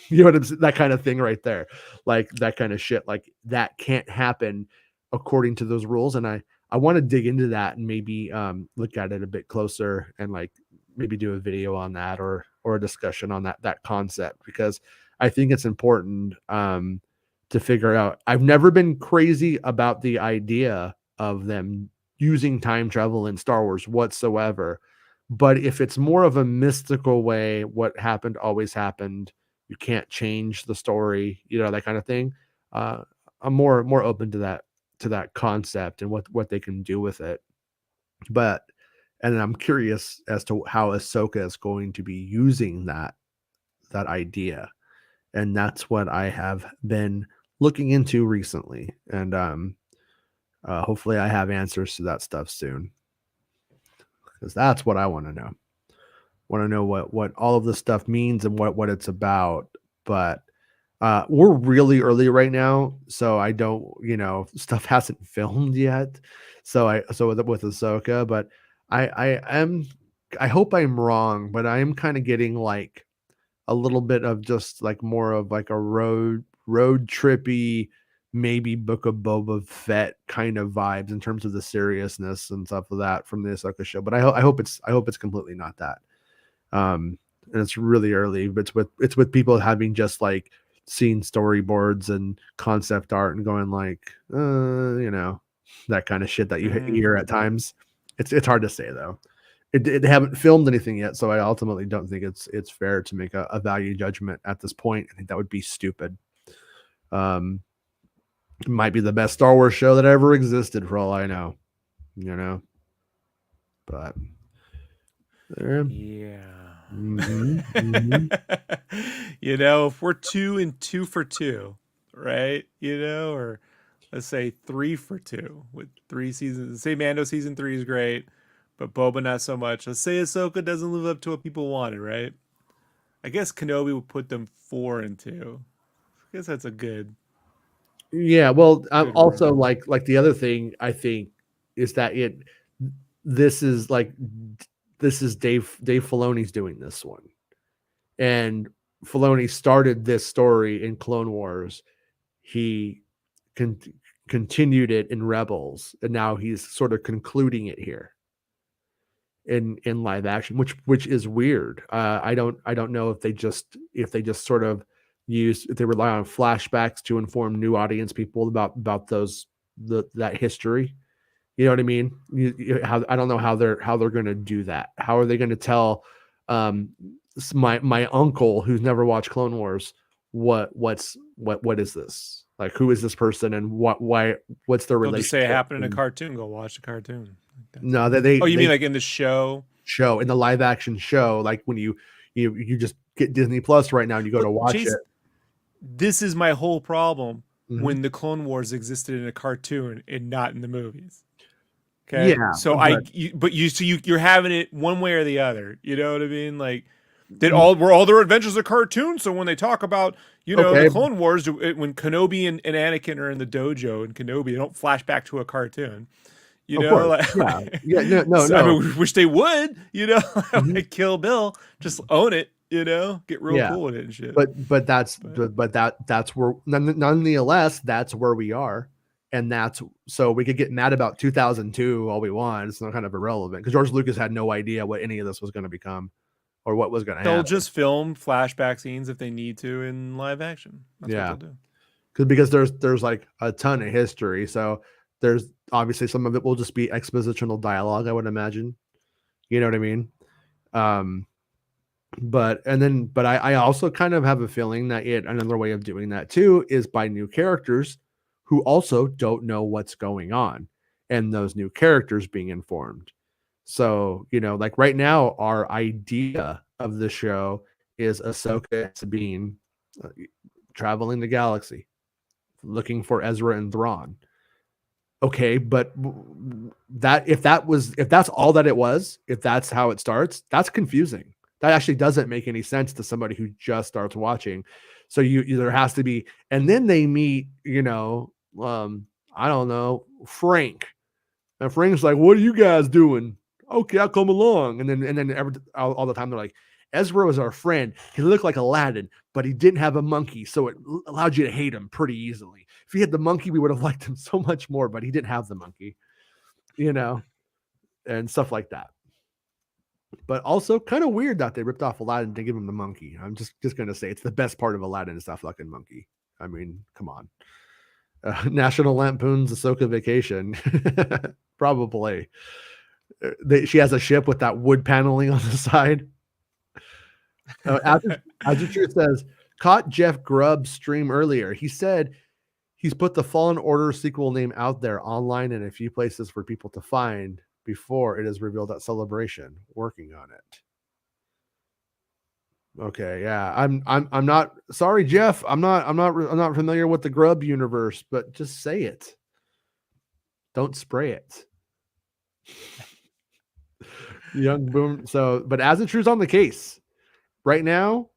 You know what I'm saying? That kind of thing right there. Like that kind of shit. Like that can't happen according to those rules. And I want to dig into that and maybe look at it a bit closer and like maybe do a video on that or a discussion on that concept, because I think it's important to figure out. I've never been crazy about the idea of them using time travel in Star Wars whatsoever. But if it's more of a mystical way, what happened always happened, you can't change the story, that kind of thing. I'm more open to that concept and what they can do with it. But and I'm curious as to how Ahsoka is going to be using that idea. And that's what I have been looking into recently. And hopefully I have answers to that stuff soon. because that's what I want to know. Want to know what all of this stuff means and what it's about. But we're really early right now, so I don't, stuff hasn't filmed yet. So with Ahsoka, but I hope I'm wrong, but I am kind of getting like a little bit of just like more of like a road trippy, maybe Book of Boba Fett kind of vibes in terms of the seriousness and stuff of that from the Ahsoka show. But I hope it's completely not that. And it's really early, but it's with people having just like seen storyboards and concept art and going like, that kind of shit that you hear at times. It's hard to say though. They haven't filmed anything yet, so I ultimately don't think it's fair to make a value judgment at this point. I think that would be stupid. It might be the best Star Wars show that ever existed for all I know, but yeah. Mm-hmm. If we're 2 and 2 for 2, right? Or let's say 3 for 2 with 3 seasons. Say Mando season 3 is great, but Boba not so much. Let's say Ahsoka doesn't live up to what people wanted, right? I guess Kenobi would put them 4 and 2. I guess that's a good. Yeah, well, also like the other thing I think is that this is Dave Filoni's doing this one, and Filoni started this story in Clone Wars. He continued it in Rebels, and now he's sort of concluding it here in live action, which is weird. I don't know if they just sort of if they rely on flashbacks to inform new audience people about that history. You know what I mean? I don't know how they're going to do that. How are they going to tell my uncle who's never watched Clone Wars what is this? Like, who is this person and what's their relationship? They'll just say it happened in a cartoon. Go watch the cartoon. No, you mean like in the show in the live action show, like when you just get Disney Plus right now and you go to watch it. This is my whole problem when the Clone Wars existed in a cartoon and not in the movies. Okay. Yeah. So you're having it one way or the other. You know what I mean? Like were all their adventures a cartoon. So when they talk about, the Clone Wars, when Kenobi and Anakin are in the dojo and Kenobi, they don't flash back to a cartoon. No. I mean, which they would, like Kill Bill, just own it, get real cool with it and shit. But that's where, nonetheless, that's where we are. And so we could get mad about 2002 all we want. It's not kind of irrelevant because George Lucas had no idea what any of this was going to become or what was going to happen. They'll just film flashback scenes if they need to in live action. That's what they'll do. Because there's like a ton of history. So there's obviously some of it will just be expositional dialogue, I would imagine. You know what I mean? But I also kind of have a feeling that another way of doing that too is by new characters who also don't know what's going on and those new characters being informed. So, like right now, our idea of the show is Ahsoka and Sabine traveling the galaxy, looking for Ezra and Thrawn. Okay, but if that's all that it was, if that's how it starts, that's confusing. That actually doesn't make any sense to somebody who just starts watching. So there has to be, and then they meet, I don't know, Frank. And Frank's like, "What are you guys doing?" "Okay, I'll come along." And then all the time they're like, "Ezra was our friend. He looked like Aladdin, but he didn't have a monkey, so it allowed you to hate him pretty easily. If he had the monkey, we would have liked him so much more, but he didn't have the monkey," and stuff like that. But also kind of weird that they ripped off Aladdin to give him the monkey. I'm just going to say it's the best part of Aladdin is that fucking monkey. I mean, come on. National Lampoon's Ahsoka Vacation. Probably. She has a ship with that wood paneling on the side. Azure says, caught Jeff Grubb's stream earlier. He said he's put the Fallen Order sequel name out there online in a few places for people to find before it is revealed at Celebration. Working on it. Okay, yeah, I'm not sorry, Jeff. I'm not familiar with the Grubb universe, but just say it. Don't spray it. Young boom. So, but as the truth's on the case right now,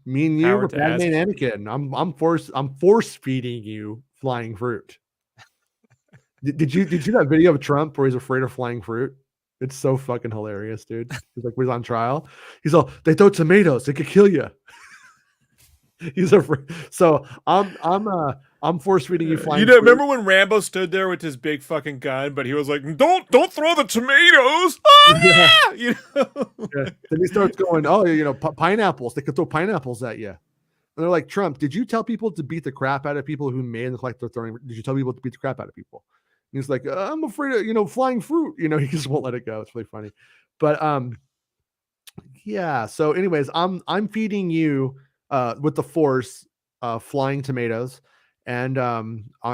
me and you, Power we're to Padme ask. and Anakin. I'm force feeding you flying fruit. Did you see that video of Trump where he's afraid of flying fruit? It's so fucking hilarious, dude. He's like, he's on trial. He's all, they throw tomatoes, they could kill you. He's afraid. So I'm force feeding you flying. You know, remember when Rambo stood there with his big fucking gun, but he was like, "Don't throw the tomatoes!" Oh Yeah. yeah, you know. Yeah. Then he starts going, oh, pineapples. They could throw pineapples at you. And they're like, Trump, did you tell people to beat the crap out of people who may look like they're throwing? Did you tell people to beat the crap out of people? And he's like, I'm afraid of flying fruit. He just won't let it go. It's really funny. But yeah. So, anyways, I'm feeding you with the force flying tomatoes, and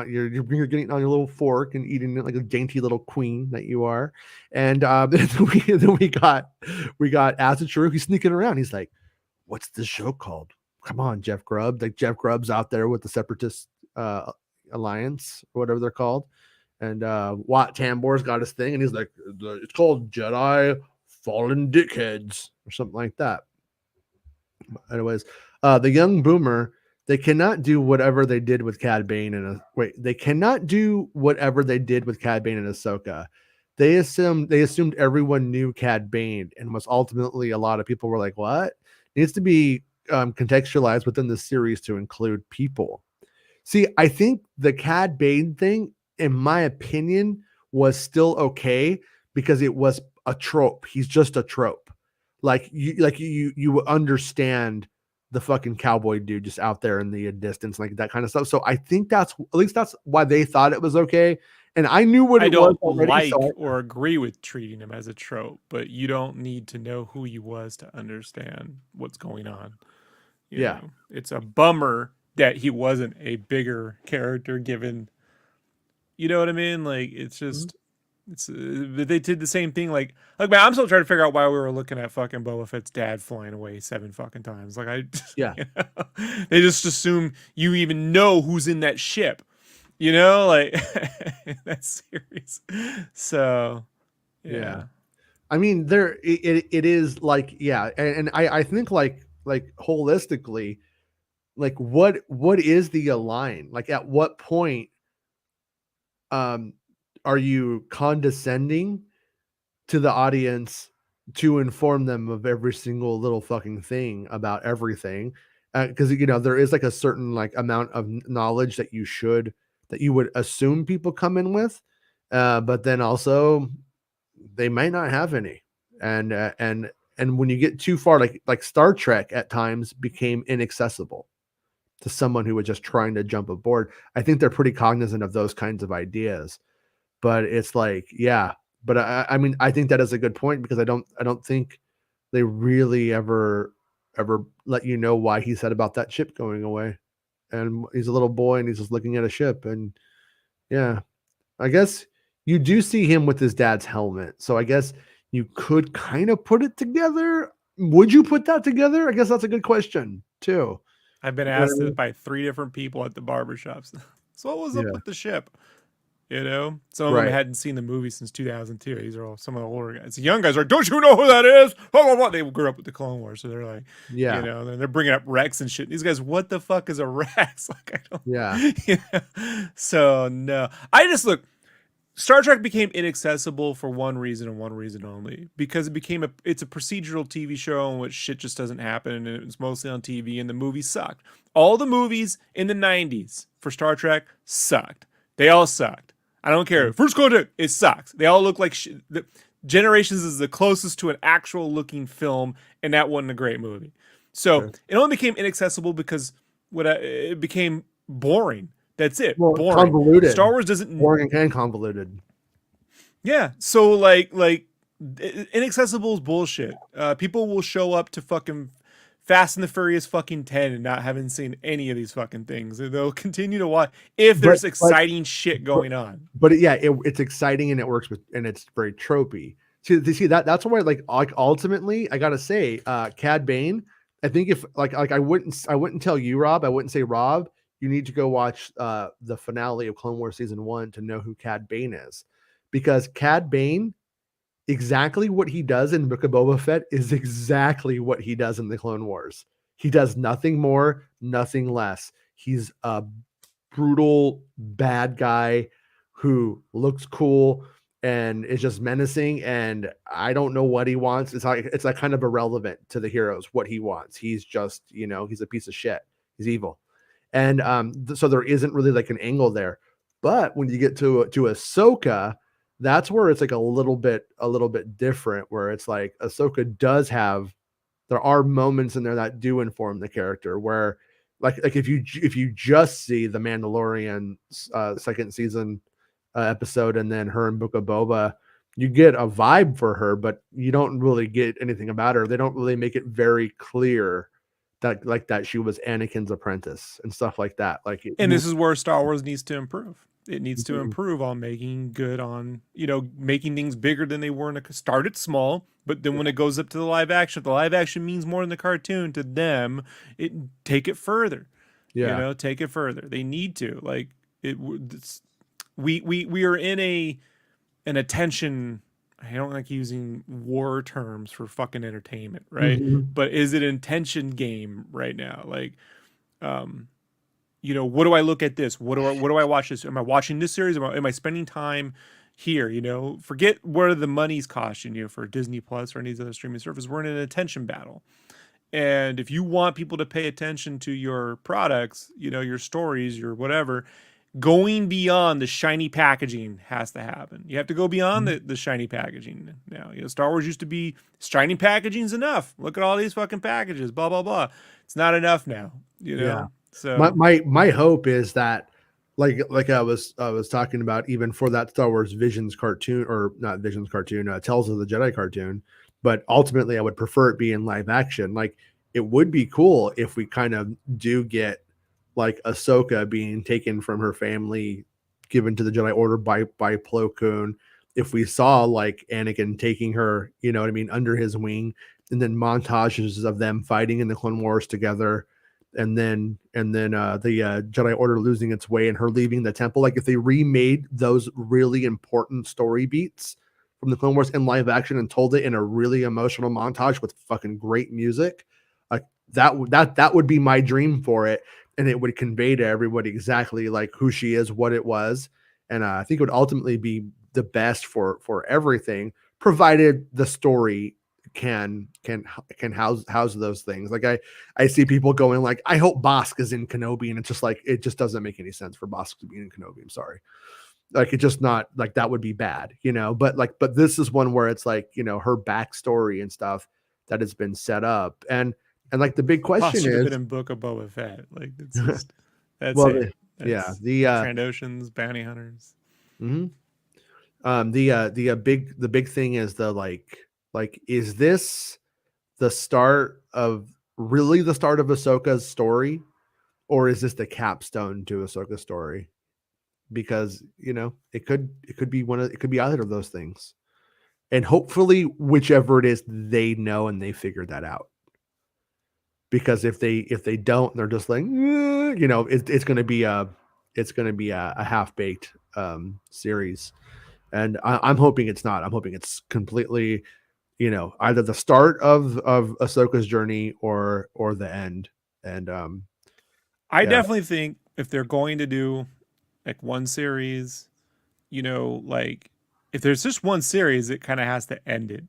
you're getting on your little fork and eating it like a dainty little queen that you are. And then we got Acid True. He's sneaking around. He's like, "What's this show called? Come on, Jeff Grubb." Like Jeff Grubb's out there with the Separatist Alliance or whatever they're called. And Watt Tambor's got his thing, and he's like, "It's called Jedi Fallen Dickheads," or something like that. Anyways, the young boomer, they cannot do whatever they did with Cad Bane they cannot do whatever they did with Cad Bane and Ahsoka. They assumed everyone knew Cad Bane, and was ultimately a lot of people were like, what? It needs to be contextualized within the series to include people. See, I think the Cad Bane thing, in my opinion, was still okay because it was a trope. He's just a trope. Like you understand the fucking cowboy dude just out there in the distance, like that kind of stuff. So I think that's why they thought it was okay. And I knew what I it was don't already. or agree with treating him as a trope, but you don't need to know who he was to understand what's going on. You know, it's a bummer that he wasn't a bigger character given, you know what I mean? Like, it's just, they did the same thing. Like, man, I'm still trying to figure out why we were looking at fucking Boba Fett's dad flying away 7 fucking times. Like, they just assume you even know who's in that ship, like that series. So, yeah. I mean, it is like, and I think like holistically, like what is the align? Like at what point are you condescending to the audience to inform them of every single little fucking thing about everything? Because there is like a certain like amount of knowledge that you would assume people come in with, but then also they might not have any. And when you get too far, like Star Trek at times became inaccessible to someone who was just trying to jump aboard. I think they're pretty cognizant of those kinds of ideas, but it's like, but I mean, I think that is a good point because I don't think they really ever let you know why he said about that ship going away. And he's a little boy and he's just looking at a ship. And I guess you do see him with his dad's helmet. So I guess you could kind of put it together. Would you put that together? I guess that's a good question too. I've been asked it by 3 different people at the barbershops. So what was up with the ship? Some of them hadn't seen the movie since 2002. These are all some of the older guys. The young guys are like, don't you know who that is? Blah, blah, blah. They grew up with the Clone Wars, so they're like, they're bringing up Rex and shit. These guys, what the fuck is a Rex? Like, I don't. So no, I just look. Star Trek became inaccessible for one reason and one reason only, because it's a procedural TV show in which shit just doesn't happen, and it's mostly on TV, and the movies sucked. All the movies in the 90s for Star Trek sucked. They all sucked. I don't care. First Contact, it sucks. They all look like shit. Generations is the closest to an actual looking film, and that wasn't a great movie. So it only became inaccessible because it became boring. That's it. Well, boring. Convoluted. Star Wars doesn't boring and convoluted. Yeah. So like inaccessible is bullshit. People will show up to fucking Fast and the Furious fucking 10 and not having seen any of these fucking things. They'll continue to watch if there's exciting shit going on. But it's exciting and it works and it's very tropey. See that's why like ultimately I gotta say, Cad Bane. I think if I wouldn't tell you, Rob. I wouldn't say, Rob, you need to go watch the finale of Clone Wars season 1 to know who Cad Bane is, because Cad Bane exactly what he does in Book of Boba Fett is exactly what he does in the Clone Wars. He does nothing more, nothing less. He's a brutal bad guy who looks cool and is just menacing, and I don't know what he wants. It's like kind of irrelevant to the heroes what he wants. He's just, he's a piece of shit. He's evil. And so there isn't really like an angle there. But when you get to Ahsoka, that's where it's like a little bit different, where it's like Ahsoka does have, there are moments in there that do inform the character, where like if you just see the Mandalorian second season episode and then her in Book of Boba, you get a vibe for her, but you don't really get anything about her. They don't really make it very clear that she was Anakin's apprentice and stuff like that. And this is where Star Wars needs to improve. It needs to improve on making good on, making things bigger than they were start it small, but then when it goes up to the live action, if the live action means more than the cartoon to them, take it further. Yeah. Take it further. They need to. We are in an attention. I don't like using war terms for fucking entertainment, right? But is it an attention game right now? What do I look at this? What do I watch this? Am I watching this series? Am I spending time here? Forget where the money's costing you for Disney Plus or any other streaming service. We're in an attention battle. And if you want people to pay attention to your products, your stories, your whatever, going beyond the shiny packaging has to happen. You have to go beyond the shiny packaging now. Star Wars used to be shiny packaging's enough. Look at all these fucking packages, blah, blah, blah. It's not enough now, Yeah. So my hope is that like I was talking about, even for that Star Wars Visions cartoon, or not Visions cartoon, Tales of the Jedi cartoon, but ultimately I would prefer it be in live action. Like, it would be cool if we kind of do get like Ahsoka being taken from her family, given to the Jedi Order by Plo Koon. If we saw like Anakin taking her, under his wing, and then montages of them fighting in the Clone Wars together, and then the Jedi Order losing its way and her leaving the temple. Like, if they remade those really important story beats from the Clone Wars in live action and told it in a really emotional montage with fucking great music, like that would be my dream for it. And it would convey to everybody exactly like who she is, what it was. And I think it would ultimately be the best for everything, provided the story can house those things. Like, I see people going like, I hope Bosk is in Kenobi, and it's just like, it just doesn't make any sense for Bosk to be in Kenobi. I'm sorry. Like, it's just not, like, that would be bad, but this is one where it's like, her backstory and stuff that has been set up. And like, the big question is, been in Book of Boba Fett. Like, it's just, that's well, it. Yeah, the Trandoshans, bounty hunters. The big thing is is this the start of Ahsoka's story, or is this the capstone to Ahsoka's story? Because it could be either of those things, and hopefully whichever it is, they know and they figure that out. Because if they don't, they're just like, it's going to be a half-baked series. And I'm hoping it's not. I'm hoping it's completely, either the start of Ahsoka's journey or the end. And I definitely think if they're going to do like one series, like, if there's just one series, it kind of has to end it.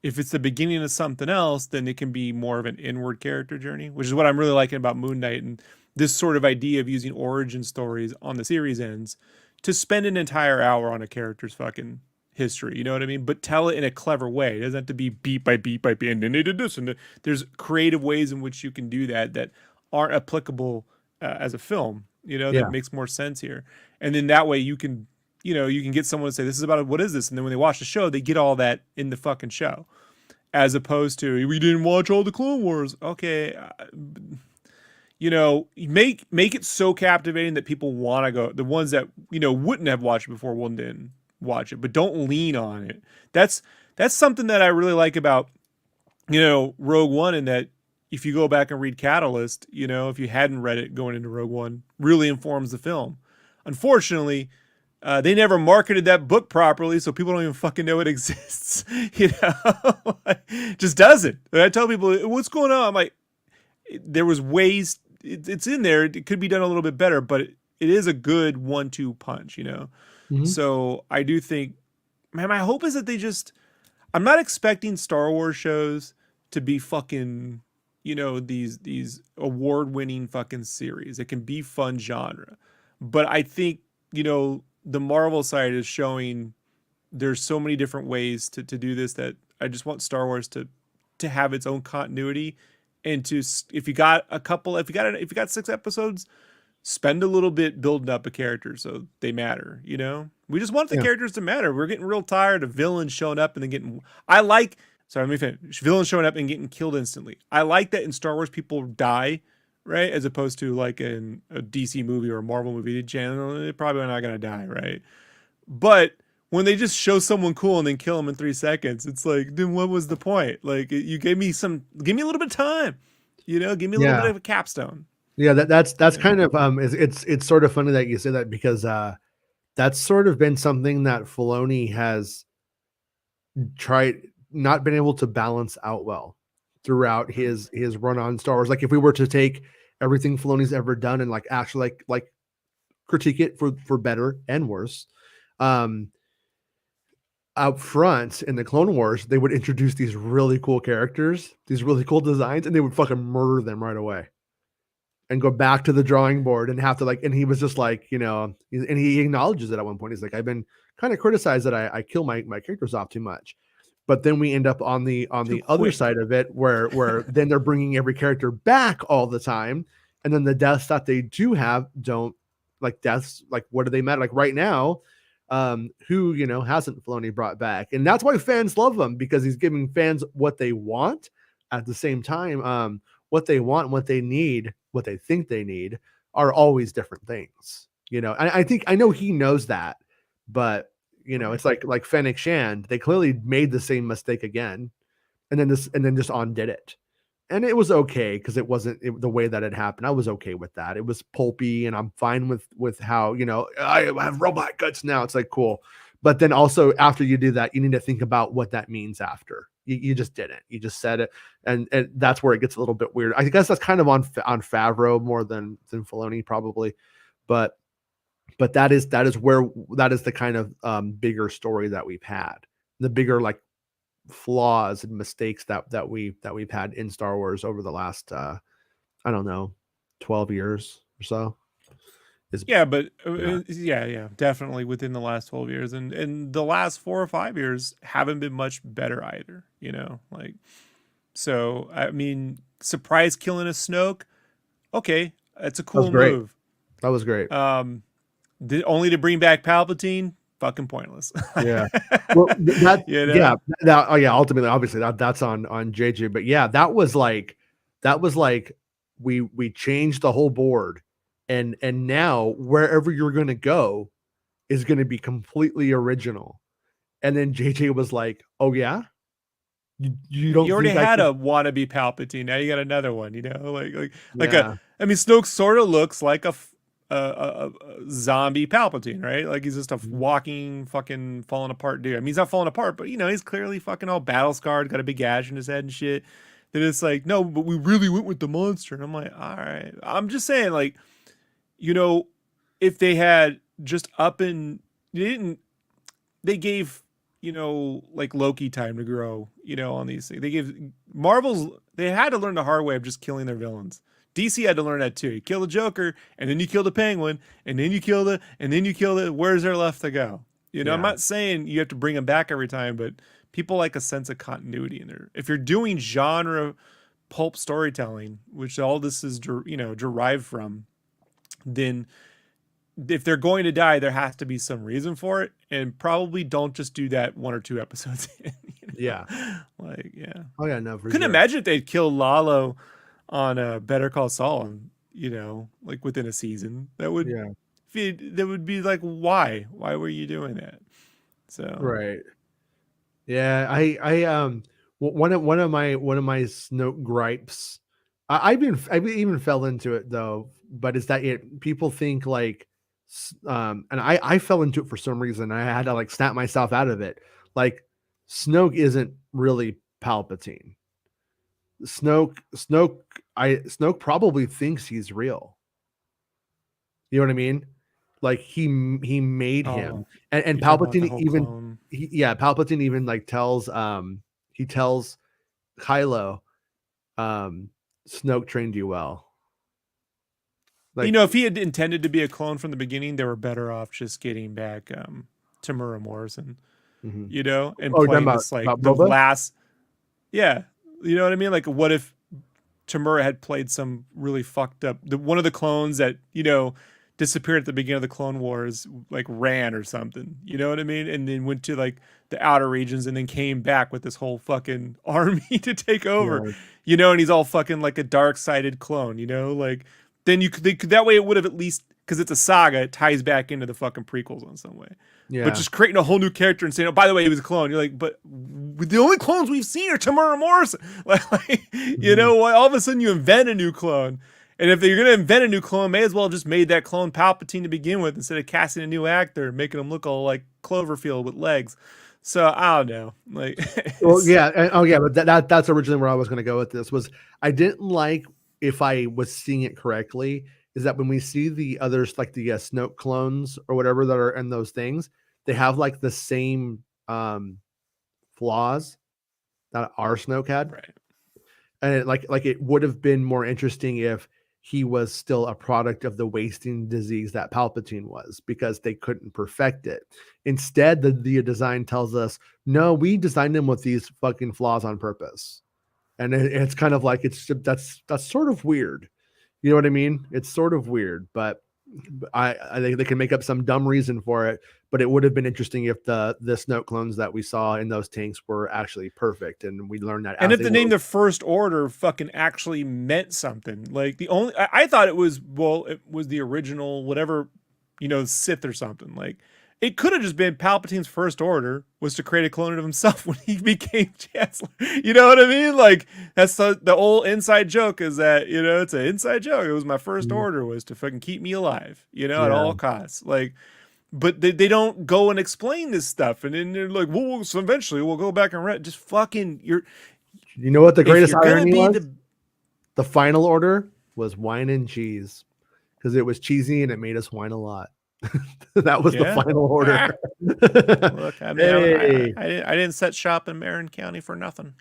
If it's the beginning of something else, then it can be more of an inward character journey, which is what I'm really liking about Moon Knight, and this sort of idea of using origin stories on the series ends to spend an entire hour on a character's fucking history. You know what I mean? But tell it in a clever way. It doesn't have to be beat by beat by beat. And then they did this. And there's creative ways in which you can do that aren't applicable as a film, that makes more sense here. And then that way you can get someone to say, this is about, what is this? And then when they watch the show, they get all that in the fucking show, as opposed to, we didn't watch all the Clone Wars. Okay. Make it so captivating that people want to go. The ones that, wouldn't have watched it before, will then watch it, but don't lean on it. That's something that I really like about, Rogue One, and that if you go back and read Catalyst, if you hadn't read it going into Rogue One, really informs the film. Unfortunately, They never marketed that book properly, so people don't even fucking know it exists. Just doesn't. When I tell people what's going on, I'm like, there was ways. It's in there. It could be done a little bit better, but it is a good 1-2 punch. Mm-hmm. So I do think, man, my hope is that they just. I'm not expecting Star Wars shows to be fucking, these award-winning fucking series. It can be fun genre, but I think the Marvel side is showing there's so many different ways to do this that I just want Star Wars to have its own continuity, and if you got 6 episodes, spend a little bit building up a character so they matter. We just want the characters to matter. We're getting real tired of villains showing up and then getting. Sorry, let me finish. Villains showing up and getting killed instantly. I like that in Star Wars people die, right? As opposed to like in a DC movie or a Marvel movie, they generally probably not gonna die, right? But when they just show someone cool and then kill them in 3 seconds, it's like, then what was the point? Like, you give me a little bit of time, give me a little bit of a capstone. Yeah, that's kind of it's sort of funny that you say that, because that's sort of been something that Filoni has not been able to balance out well throughout his run on Star Wars. Like, if we were to take everything Filoni's ever done and like actually like critique it for better and worse, out front in the Clone Wars, they would introduce these really cool characters, these really cool designs, and they would fucking murder them right away and go back to the drawing board and have to and he was just like, and he acknowledges it at one point. He's like, I've been kind of criticized that I kill my characters off too much. But then we end up on the other side of it where then they're bringing every character back all the time. And then the deaths that they do have don't, like, deaths, like, what do they matter? Like right now, who, hasn't Filoni brought back? And that's why fans love him, because he's giving fans what they want at the same time. What they want and what they need, what they think they need, are always different things. I know he knows that, but it's like Fennec Shand. They clearly made the same mistake again, and then just undid it. And it was okay, because it wasn't the way that it happened. I was okay with that. It was pulpy, and I'm fine with how, I have robot guts now. It's like, cool. But then also, after you do that, you need to think about what that means after. You just didn't. You just said it, and that's where it gets a little bit weird. I guess that's kind of on Favreau more than Filoni probably, but that is the kind of bigger story that we've had, the bigger like flaws and mistakes that we've had in Star Wars over the last 12 years or so. Definitely within the last 12 years, and the last 4 or 5 years haven't been much better either. So I mean, surprise killing a Snoke, okay, that's a cool move. That was great. Only to bring back Palpatine, fucking pointless. Yeah. Well, ultimately, obviously that's on JJ, but yeah, that was like we changed the whole board, and now wherever you're going to go is going to be completely original. And then JJ was like, "Oh yeah, you don't." You already had a wannabe Palpatine. Now you got another one. I mean, Snoke sort of looks like a zombie Palpatine, right? Like, he's just a walking fucking falling apart dude. I mean, he's not falling apart, but he's clearly fucking all battle scarred, got a big gash in his head and shit. Then it's like, no, but we really went with the monster. And I'm like, all right. I'm just saying, like, if they had just they gave, like Loki time to grow, on these things. They gave they had to learn the hard way of just killing their villains. DC had to learn that too. You kill the Joker, and then you kill the Penguin, and then you kill the, where's there left to go? I'm not saying you have to bring them back every time, but people like a sense of continuity in there. If you're doing genre pulp storytelling, which all this is, derived from, then if they're going to die, there has to be some reason for it, and probably don't just do that 1 or 2 episodes in. Yeah. Like, yeah. Oh yeah, no. Couldn't imagine if they'd kill Lalo on Better Call Saul, like within a season. That would be like, why were you doing that? So right. Yeah, I one of my Snoke gripes, I even fell into it though, but is that people think like And I fell into it for some reason. I had to like snap myself out of it. Like Snoke isn't really Palpatine. Snoke probably thinks he's real. You know what I mean? Like he made him, and Palpatine even Palpatine even like tells he tells Kylo, Snoke trained you well. Like, you know, if he had intended to be a clone from the beginning, they were better off just getting back Tamura Morrison, you know, and playing this like the last, you know what I mean? Like, what if Tamura had played some really fucked up one of the clones that, you know, disappeared at the beginning of the Clone Wars, like ran or something, you know what I mean? And then went to like the outer regions and then came back with this whole fucking army to take over, you know, and he's all fucking like a dark-sided clone, you know, like then you could that way it would have at least, because it's a saga, it ties back into the fucking prequels in some way. Yeah. But just creating a whole new character and saying, oh, by the way, he was a clone. You're like, but the only clones we've seen are Tamura Morrison. Like, you know, all of a sudden you invent a new clone. And if you're going to invent a new clone, may as well have just made that clone Palpatine to begin with instead of casting a new actor and making him look all like Cloverfield with legs. So I don't know. Like, well, yeah. But that's originally where I was going to go with this. Was I didn't like, if I was seeing it correctly, is that when we see the others, like the Snoke clones or whatever that are in those things, they have like the same flaws that our Snoke had. Right. And it would have been more interesting if he was still a product of the wasting disease that Palpatine was, because they couldn't perfect it. Instead, the design tells us, no, we designed him with these fucking flaws on purpose. And it's kind of like, that's sort of weird. You know what I mean? It's sort of weird, but I think they can make up some dumb reason for it. But it would have been interesting if the Snoke clones that we saw in those tanks were actually perfect, and we learned that. And if the name the First Order fucking actually meant something, like I thought it was the original whatever, you know, Sith or something. Like it could have just been Palpatine's First Order was to create a clone of himself when he became Chancellor. You know what I mean? Like that's the old inside joke, is that, you know, it's an inside joke. It was my First Order was to fucking keep me alive, you know, at all costs. Like, but they don't go and explain this stuff, and then they're like, well, so eventually we'll go back and read. Just fucking you know what the greatest irony was? The Final Order was wine and cheese, because it was cheesy and it made us whine a lot. That was the Final Order. Look, I mean, I didn't set shop in Marin County for nothing.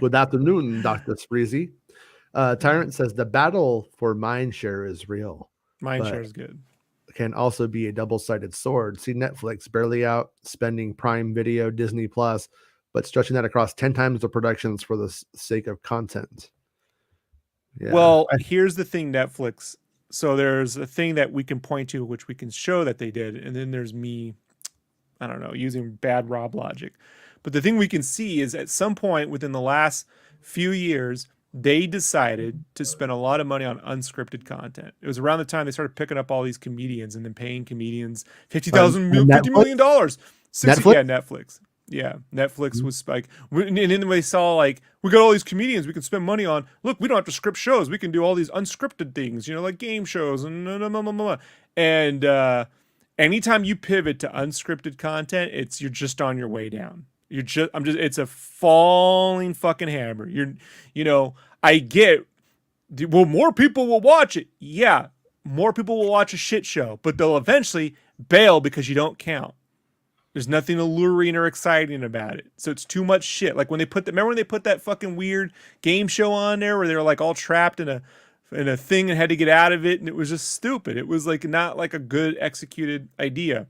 Good afternoon, Dr. Spreezy. Tyrant says the battle for mindshare is real. Mindshare is good. Can also be a double-sided sword. See Netflix barely out spending Prime Video, Disney Plus, but stretching that across 10 times the productions for the sake of content. Yeah. Well, here's the thing, Netflix. So there's a thing that we can point to, which we can show that they did, and then there's me, I don't know, using bad Rob logic. But the thing we can see is at some point within the last few years, they decided to spend a lot of money on unscripted content. It was around the time they started picking up all these comedians and then paying comedians $50 million. Netflix. Yeah, Netflix was like, and then they saw like, we got all these comedians we can spend money on. Look, we don't have to script shows. We can do all these unscripted things, you know, like game shows and and anytime you pivot to unscripted content, you're just on your way down. It's a falling fucking hammer. I get, well, more people will watch it. Yeah, more people will watch a shit show, but they'll eventually bail because you don't count. There's nothing alluring or exciting about it. So it's too much shit. Like remember when they put that fucking weird game show on there where they were like all trapped in a thing and had to get out of it, and it was just stupid. It was like not like a good executed idea.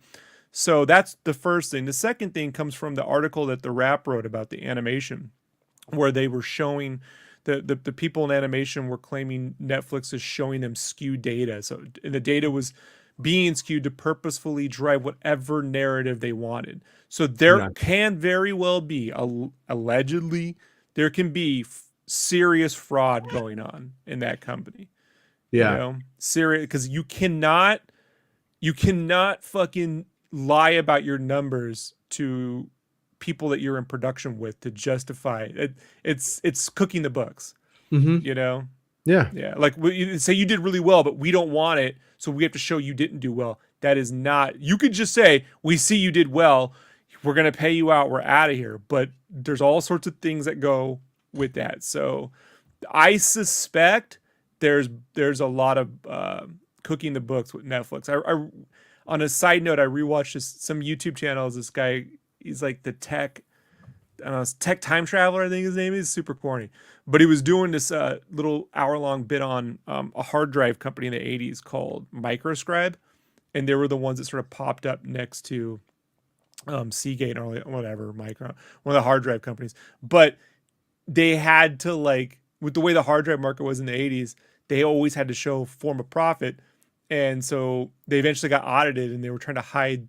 So that's the first thing. The second thing comes from the article that The Wrap wrote about the animation, where they were showing the people in animation were claiming Netflix is showing them skewed data. So and the data was being skewed to purposefully drive whatever narrative they wanted. So there can very well be, allegedly, there can be serious fraud going on in that company. Yeah. You know? Serious, because you cannot fucking lie about your numbers to people that you're in production with to justify it. It's cooking the books, you know? Yeah. Yeah, like you say you did really well, but we don't want it, so we have to show you didn't do well. That is not. You could just say, "We see you did well. We're gonna pay you out. We're out of here." But there's all sorts of things that go with that. So I suspect there's a lot of cooking the books with Netflix. I on a side note, I rewatched some YouTube channels. This guy, he's like the tech. I don't know, tech time traveler, I think his name is, super corny, but he was doing this little hour-long bit on a hard drive company in the 80s called Microscribe, and they were the ones that sort of popped up next to Seagate or whatever, one of the hard drive companies. But they had to, like, with the way the hard drive market was in the 80s, they always had to show form of profit, and so they eventually got audited, and they were trying to hide.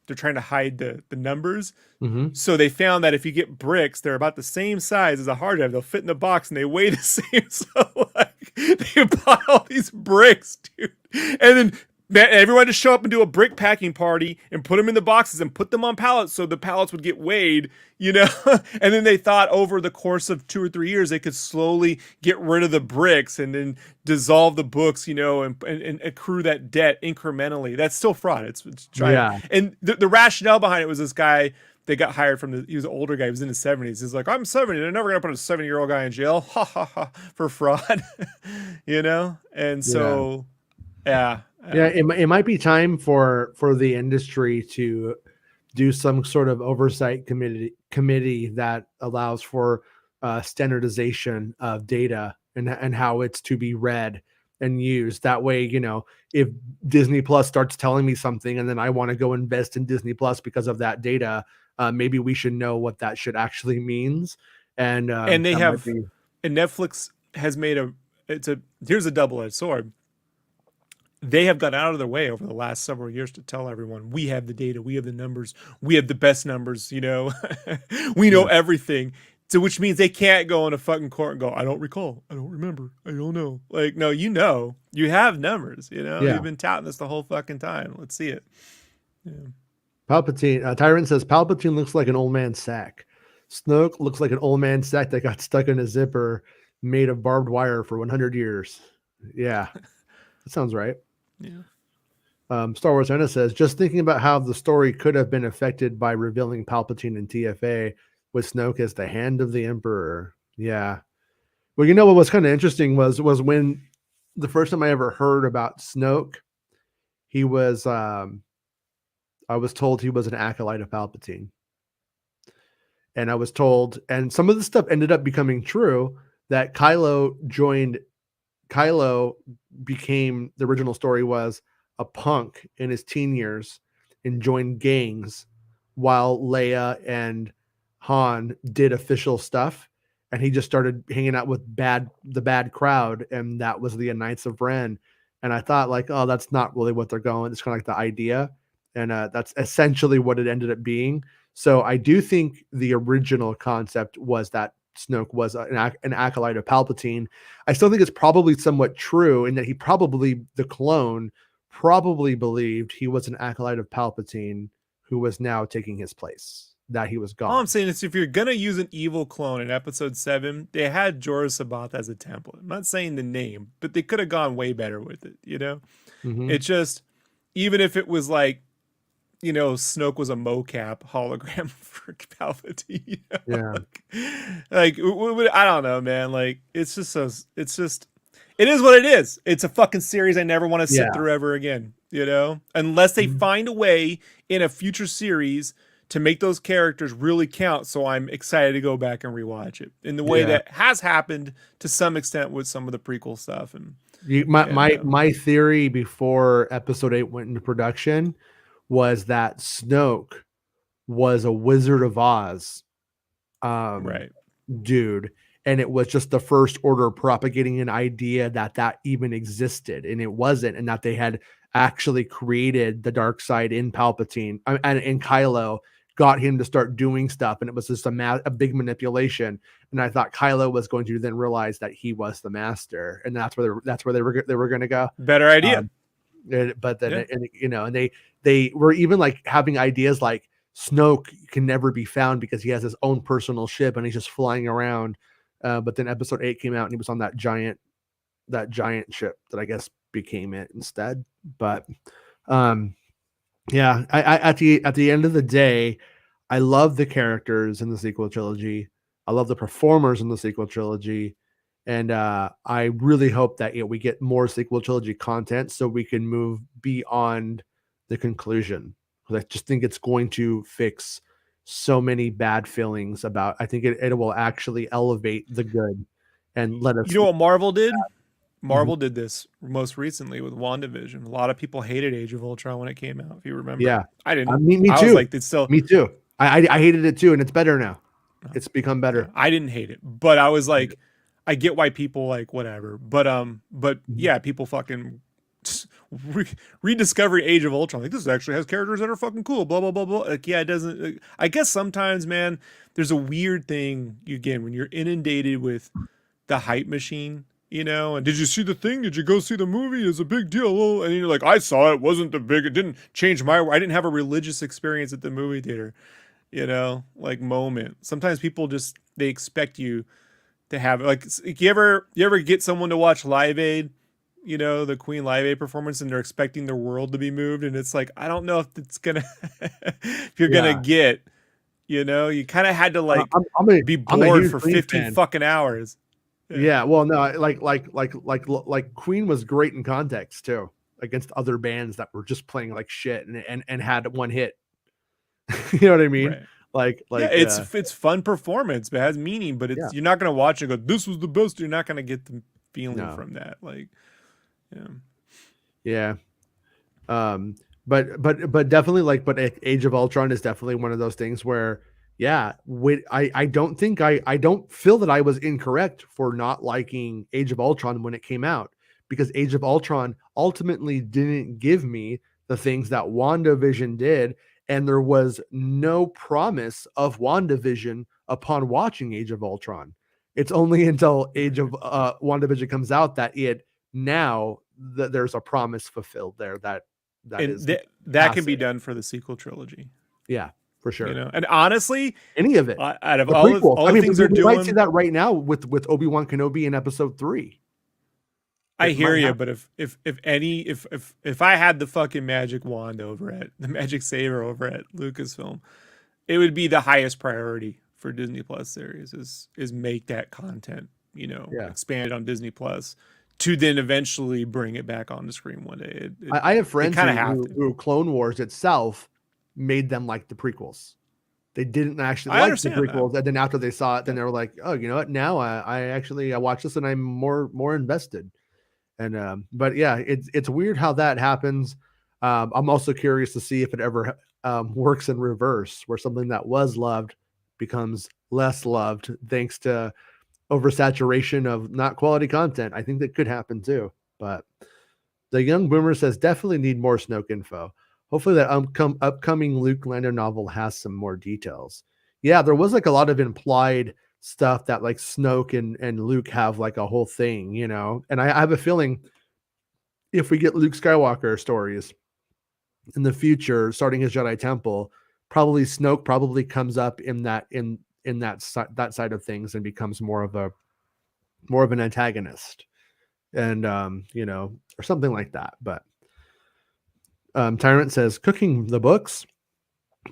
They're trying to hide the numbers. Mm-hmm. So they found that if you get bricks, they're about the same size as a hard drive. They'll fit in the box and they weigh the same. So like they bought all these bricks, dude. And then everyone just show up and do a brick packing party and put them in the boxes and put them on pallets so the pallets would get weighed, you know? And then they thought over the course of 2 or 3 years, they could slowly get rid of the bricks and then dissolve the books, you know, and accrue that debt incrementally. That's still fraud. It's trying. Yeah. And the rationale behind it was this guy, they got hired he was an older guy, he was in his 70s. He's like, I'm 70, they're never gonna put a 70-year-old guy in jail. Ha ha ha, for fraud. You know? And so yeah. It might be time for the industry to do some sort of oversight committee that allows for standardization of data and how it's to be read and used. That way, you know, if Disney Plus starts telling me something and then I want to go invest in Disney Plus because of that data, maybe we should know what that should actually means. And they have, and Netflix has made here's a double-edged sword. They have gone out of their way over the last several years to tell everyone, we have the data, we have the numbers, we have the best numbers, you know, we know everything. So which means they can't go in a fucking court and go, I don't recall, I don't remember, I don't know. Like, no, you have numbers, you know, you've been touting this the whole fucking time. Let's see it. Yeah. Palpatine, Tyrant says, Palpatine looks like an old man sack. Snoke looks like an old man sack that got stuck in a zipper made of barbed wire for 100 years. Yeah, that sounds right. Yeah. Star Wars Anna says, just thinking about how the story could have been affected by revealing Palpatine in TFA with Snoke as the hand of the Emperor. Yeah. Well, you know what was kind of interesting was when the first time I ever heard about Snoke, he was I was told he was an acolyte of Palpatine. And I was told, and some of the stuff ended up becoming true, that Kylo became, the original story was a punk in his teen years and joined gangs while Leia and Han did official stuff. And he just started hanging out with the bad crowd. And that was the Knights of Ren. And I thought, like, oh, that's not really what they're going. It's kind of like the idea. And that's essentially what it ended up being. So I do think the original concept was that Snoke was an acolyte of Palpatine. I still think it's probably somewhat true in that the clone probably believed he was an acolyte of Palpatine who was now taking his place, that he was gone. All I'm saying is if you're going to use an evil clone in episode 7, they had Jorah Sabath as a template. I'm not saying the name, but they could have gone way better with it, you know? Mm-hmm. It just, even if it was like, you know, Snoke was a mocap hologram for Palpatine. You know? Yeah. Like, I don't know, man. Like, it is what it is. It's a fucking series I never want to sit through ever again, you know? Unless they find a way in a future series to make those characters really count, so I'm excited to go back and rewatch it in the way that has happened to some extent with some of the prequel stuff. And my theory before episode 8 went into production was that Snoke was a Wizard of Oz dude, and it was just the First Order propagating an idea that even existed, and it wasn't, and that they had actually created the dark side in Palpatine and Kylo, got him to start doing stuff, and it was just a big manipulation. And I thought Kylo was going to then realize that he was the master, and that's where they were going to go. Better idea. But then and they were even like having ideas like Snoke can never be found because he has his own personal ship and he's just flying around. But then episode 8 came out and he was on that giant giant ship that I guess became it instead. But yeah, I at the end of the day, I love the characters in the sequel trilogy. I love the performers in the sequel trilogy. And I really hope that we get more sequel trilogy content so we can move beyond the conclusion. I just think it's going to fix so many bad feelings about. I think it will actually elevate the good and let us. You know what Marvel did? Mhm. Marvel did this most recently with WandaVision. A lot of people hated Age of Ultron when it came out, if you remember. Yeah, I didn't. me I was too. like, it's still. Me too. I hated it too, and it's better now. It's become better. I didn't hate it, but I was like, I get why people like whatever. But yeah, people fucking rediscovering Age of Ultron. Like, this actually has characters that are fucking cool. Blah blah blah blah. Like, yeah, it doesn't. Like, I guess sometimes, man, there's a weird thing again when you're inundated with the hype machine. You know, and did you see the thing? Did you go see the movie? It's a big deal. And you're like, I saw it. Wasn't the big. It didn't change my. I didn't have a religious experience at the movie theater. You know, like moment. Sometimes people just they expect you to have like you ever get someone to watch Live Aid, you know, the Queen Live Aid performance, and they're expecting their world to be moved, and it's like I don't know if it's gonna if you're gonna get, you know, you kind of had to like be bored for 15 fucking hours. Yeah, well, no, like Queen was great in context too, against other bands that were just playing like shit and had one hit. You know what I mean? Right. Like yeah, it's fun performance, but it has meaning. But it's you're not gonna watch it and go, this was the best. You're not gonna get the feeling from that. Like, yeah. But definitely but Age of Ultron is definitely one of those things where I don't think I don't feel that I was incorrect for not liking Age of Ultron when it came out, because Age of Ultron ultimately didn't give me the things that WandaVision did, and there was no promise of WandaVision upon watching Age of Ultron. It's only until Age of WandaVision comes out that there's a promise fulfilled there that can be done for the sequel trilogy. Yeah, for sure. You know, and honestly, any of it out of all the things they're doing, might see that right now with Obi-Wan Kenobi in Episode 3. I hear you, but if I had the fucking magic wand over at the magic saber over at Lucasfilm, it would be the highest priority for Disney Plus series is make that content, you know, expand it on Disney Plus to then eventually bring it back on the screen one day. I have friends who Clone Wars itself made them like the prequels. They didn't actually like the prequels, and then after they saw it, then they were like, "Oh, you know what? Now I watch this and I'm more invested." And but yeah, it's weird how that happens. I'm also curious to see if it ever works in reverse, where something that was loved becomes less loved thanks to oversaturation of not quality content. I think that could happen too. But the young boomer says definitely need more Snoke info. Hopefully that upcoming Luke Lando novel has some more details. Yeah, there was like a lot of implied stuff that like Snoke and Luke have like a whole thing, you know. And I have a feeling if we get Luke Skywalker stories in the future, starting his Jedi Temple, probably Snoke probably comes up in that side of things and becomes more of an antagonist, and you know, or something like that. But Tyrant says cooking the books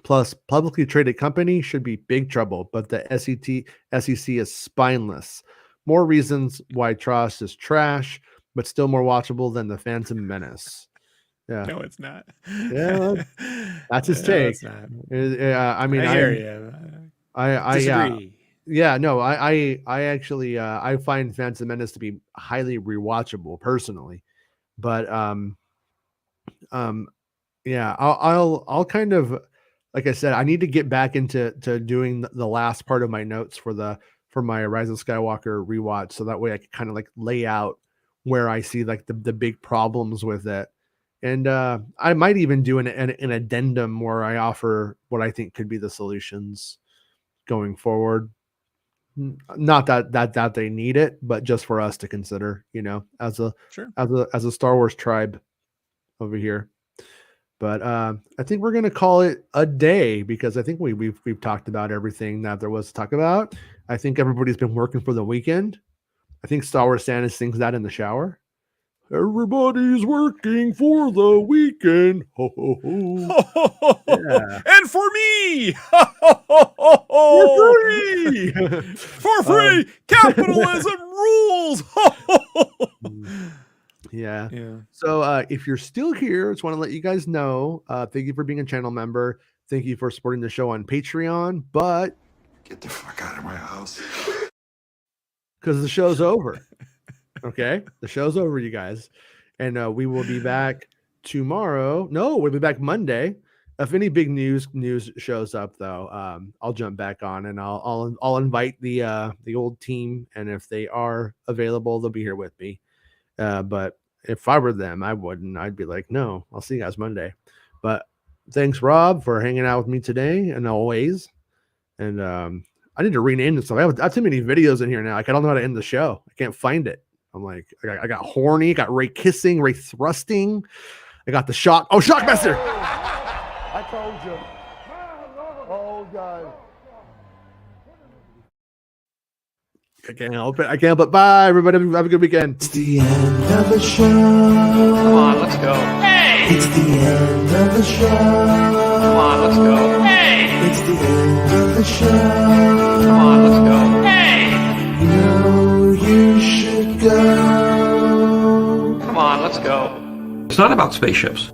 plus publicly traded company should be big trouble, but the SEC is spineless. More reasons why Tross is trash, but still more watchable than the Phantom Menace. Yeah, no, it's not. Yeah, that's his take. It's not. I mean, I hear you. I disagree. Yeah, no, I actually I find Phantom Menace to be highly rewatchable personally, but yeah, I'll kind of, like I said, I need to get back into doing the last part of my notes for my Rise of Skywalker rewatch, so that way I can kind of like lay out where I see like the big problems with it. And I might even do an addendum where I offer what I think could be the solutions going forward. Not that they need it, but just for us to consider, you know, as a Star Wars tribe over here. But I think we're gonna call it a day, because I think we've talked about everything that there was to talk about. I think everybody's been working for the weekend. I think Star Wars Santa sings that in the shower. Everybody's working for the weekend. Ho, ho, ho. Yeah. And for me, For free. for free, capitalism rules. Yeah. Yeah. So if you're still here, just want to let you guys know, thank you for being a channel member. Thank you for supporting the show on Patreon. But get the fuck out of my house. Because the show's over. Okay? The show's over, you guys. And we will be back tomorrow. No, we'll be back Monday. If any big news shows up, though, I'll jump back on and I'll invite the old team, and if they are available, they'll be here with me. But if I were them, I wouldn't. I'd be like, no, I'll see you guys Monday. But thanks, Rob, for hanging out with me today and always. And I need to rename this stuff. I have too many videos in here now. Like, I don't know how to end the show. I can't find it. I'm like, I got horny, got Ray kissing, Ray thrusting. I got the shock. Oh, Shockmaster! I told you. Oh, God. I can't help it. I can't help it. Bye, everybody. Have a good weekend. It's the end of the show. Come on, let's go. Hey! It's the end of the show. Come on, let's go. Hey! It's the end of the show. Come on, let's go. Hey! You know you should go. Come on, let's go. It's not about spaceships.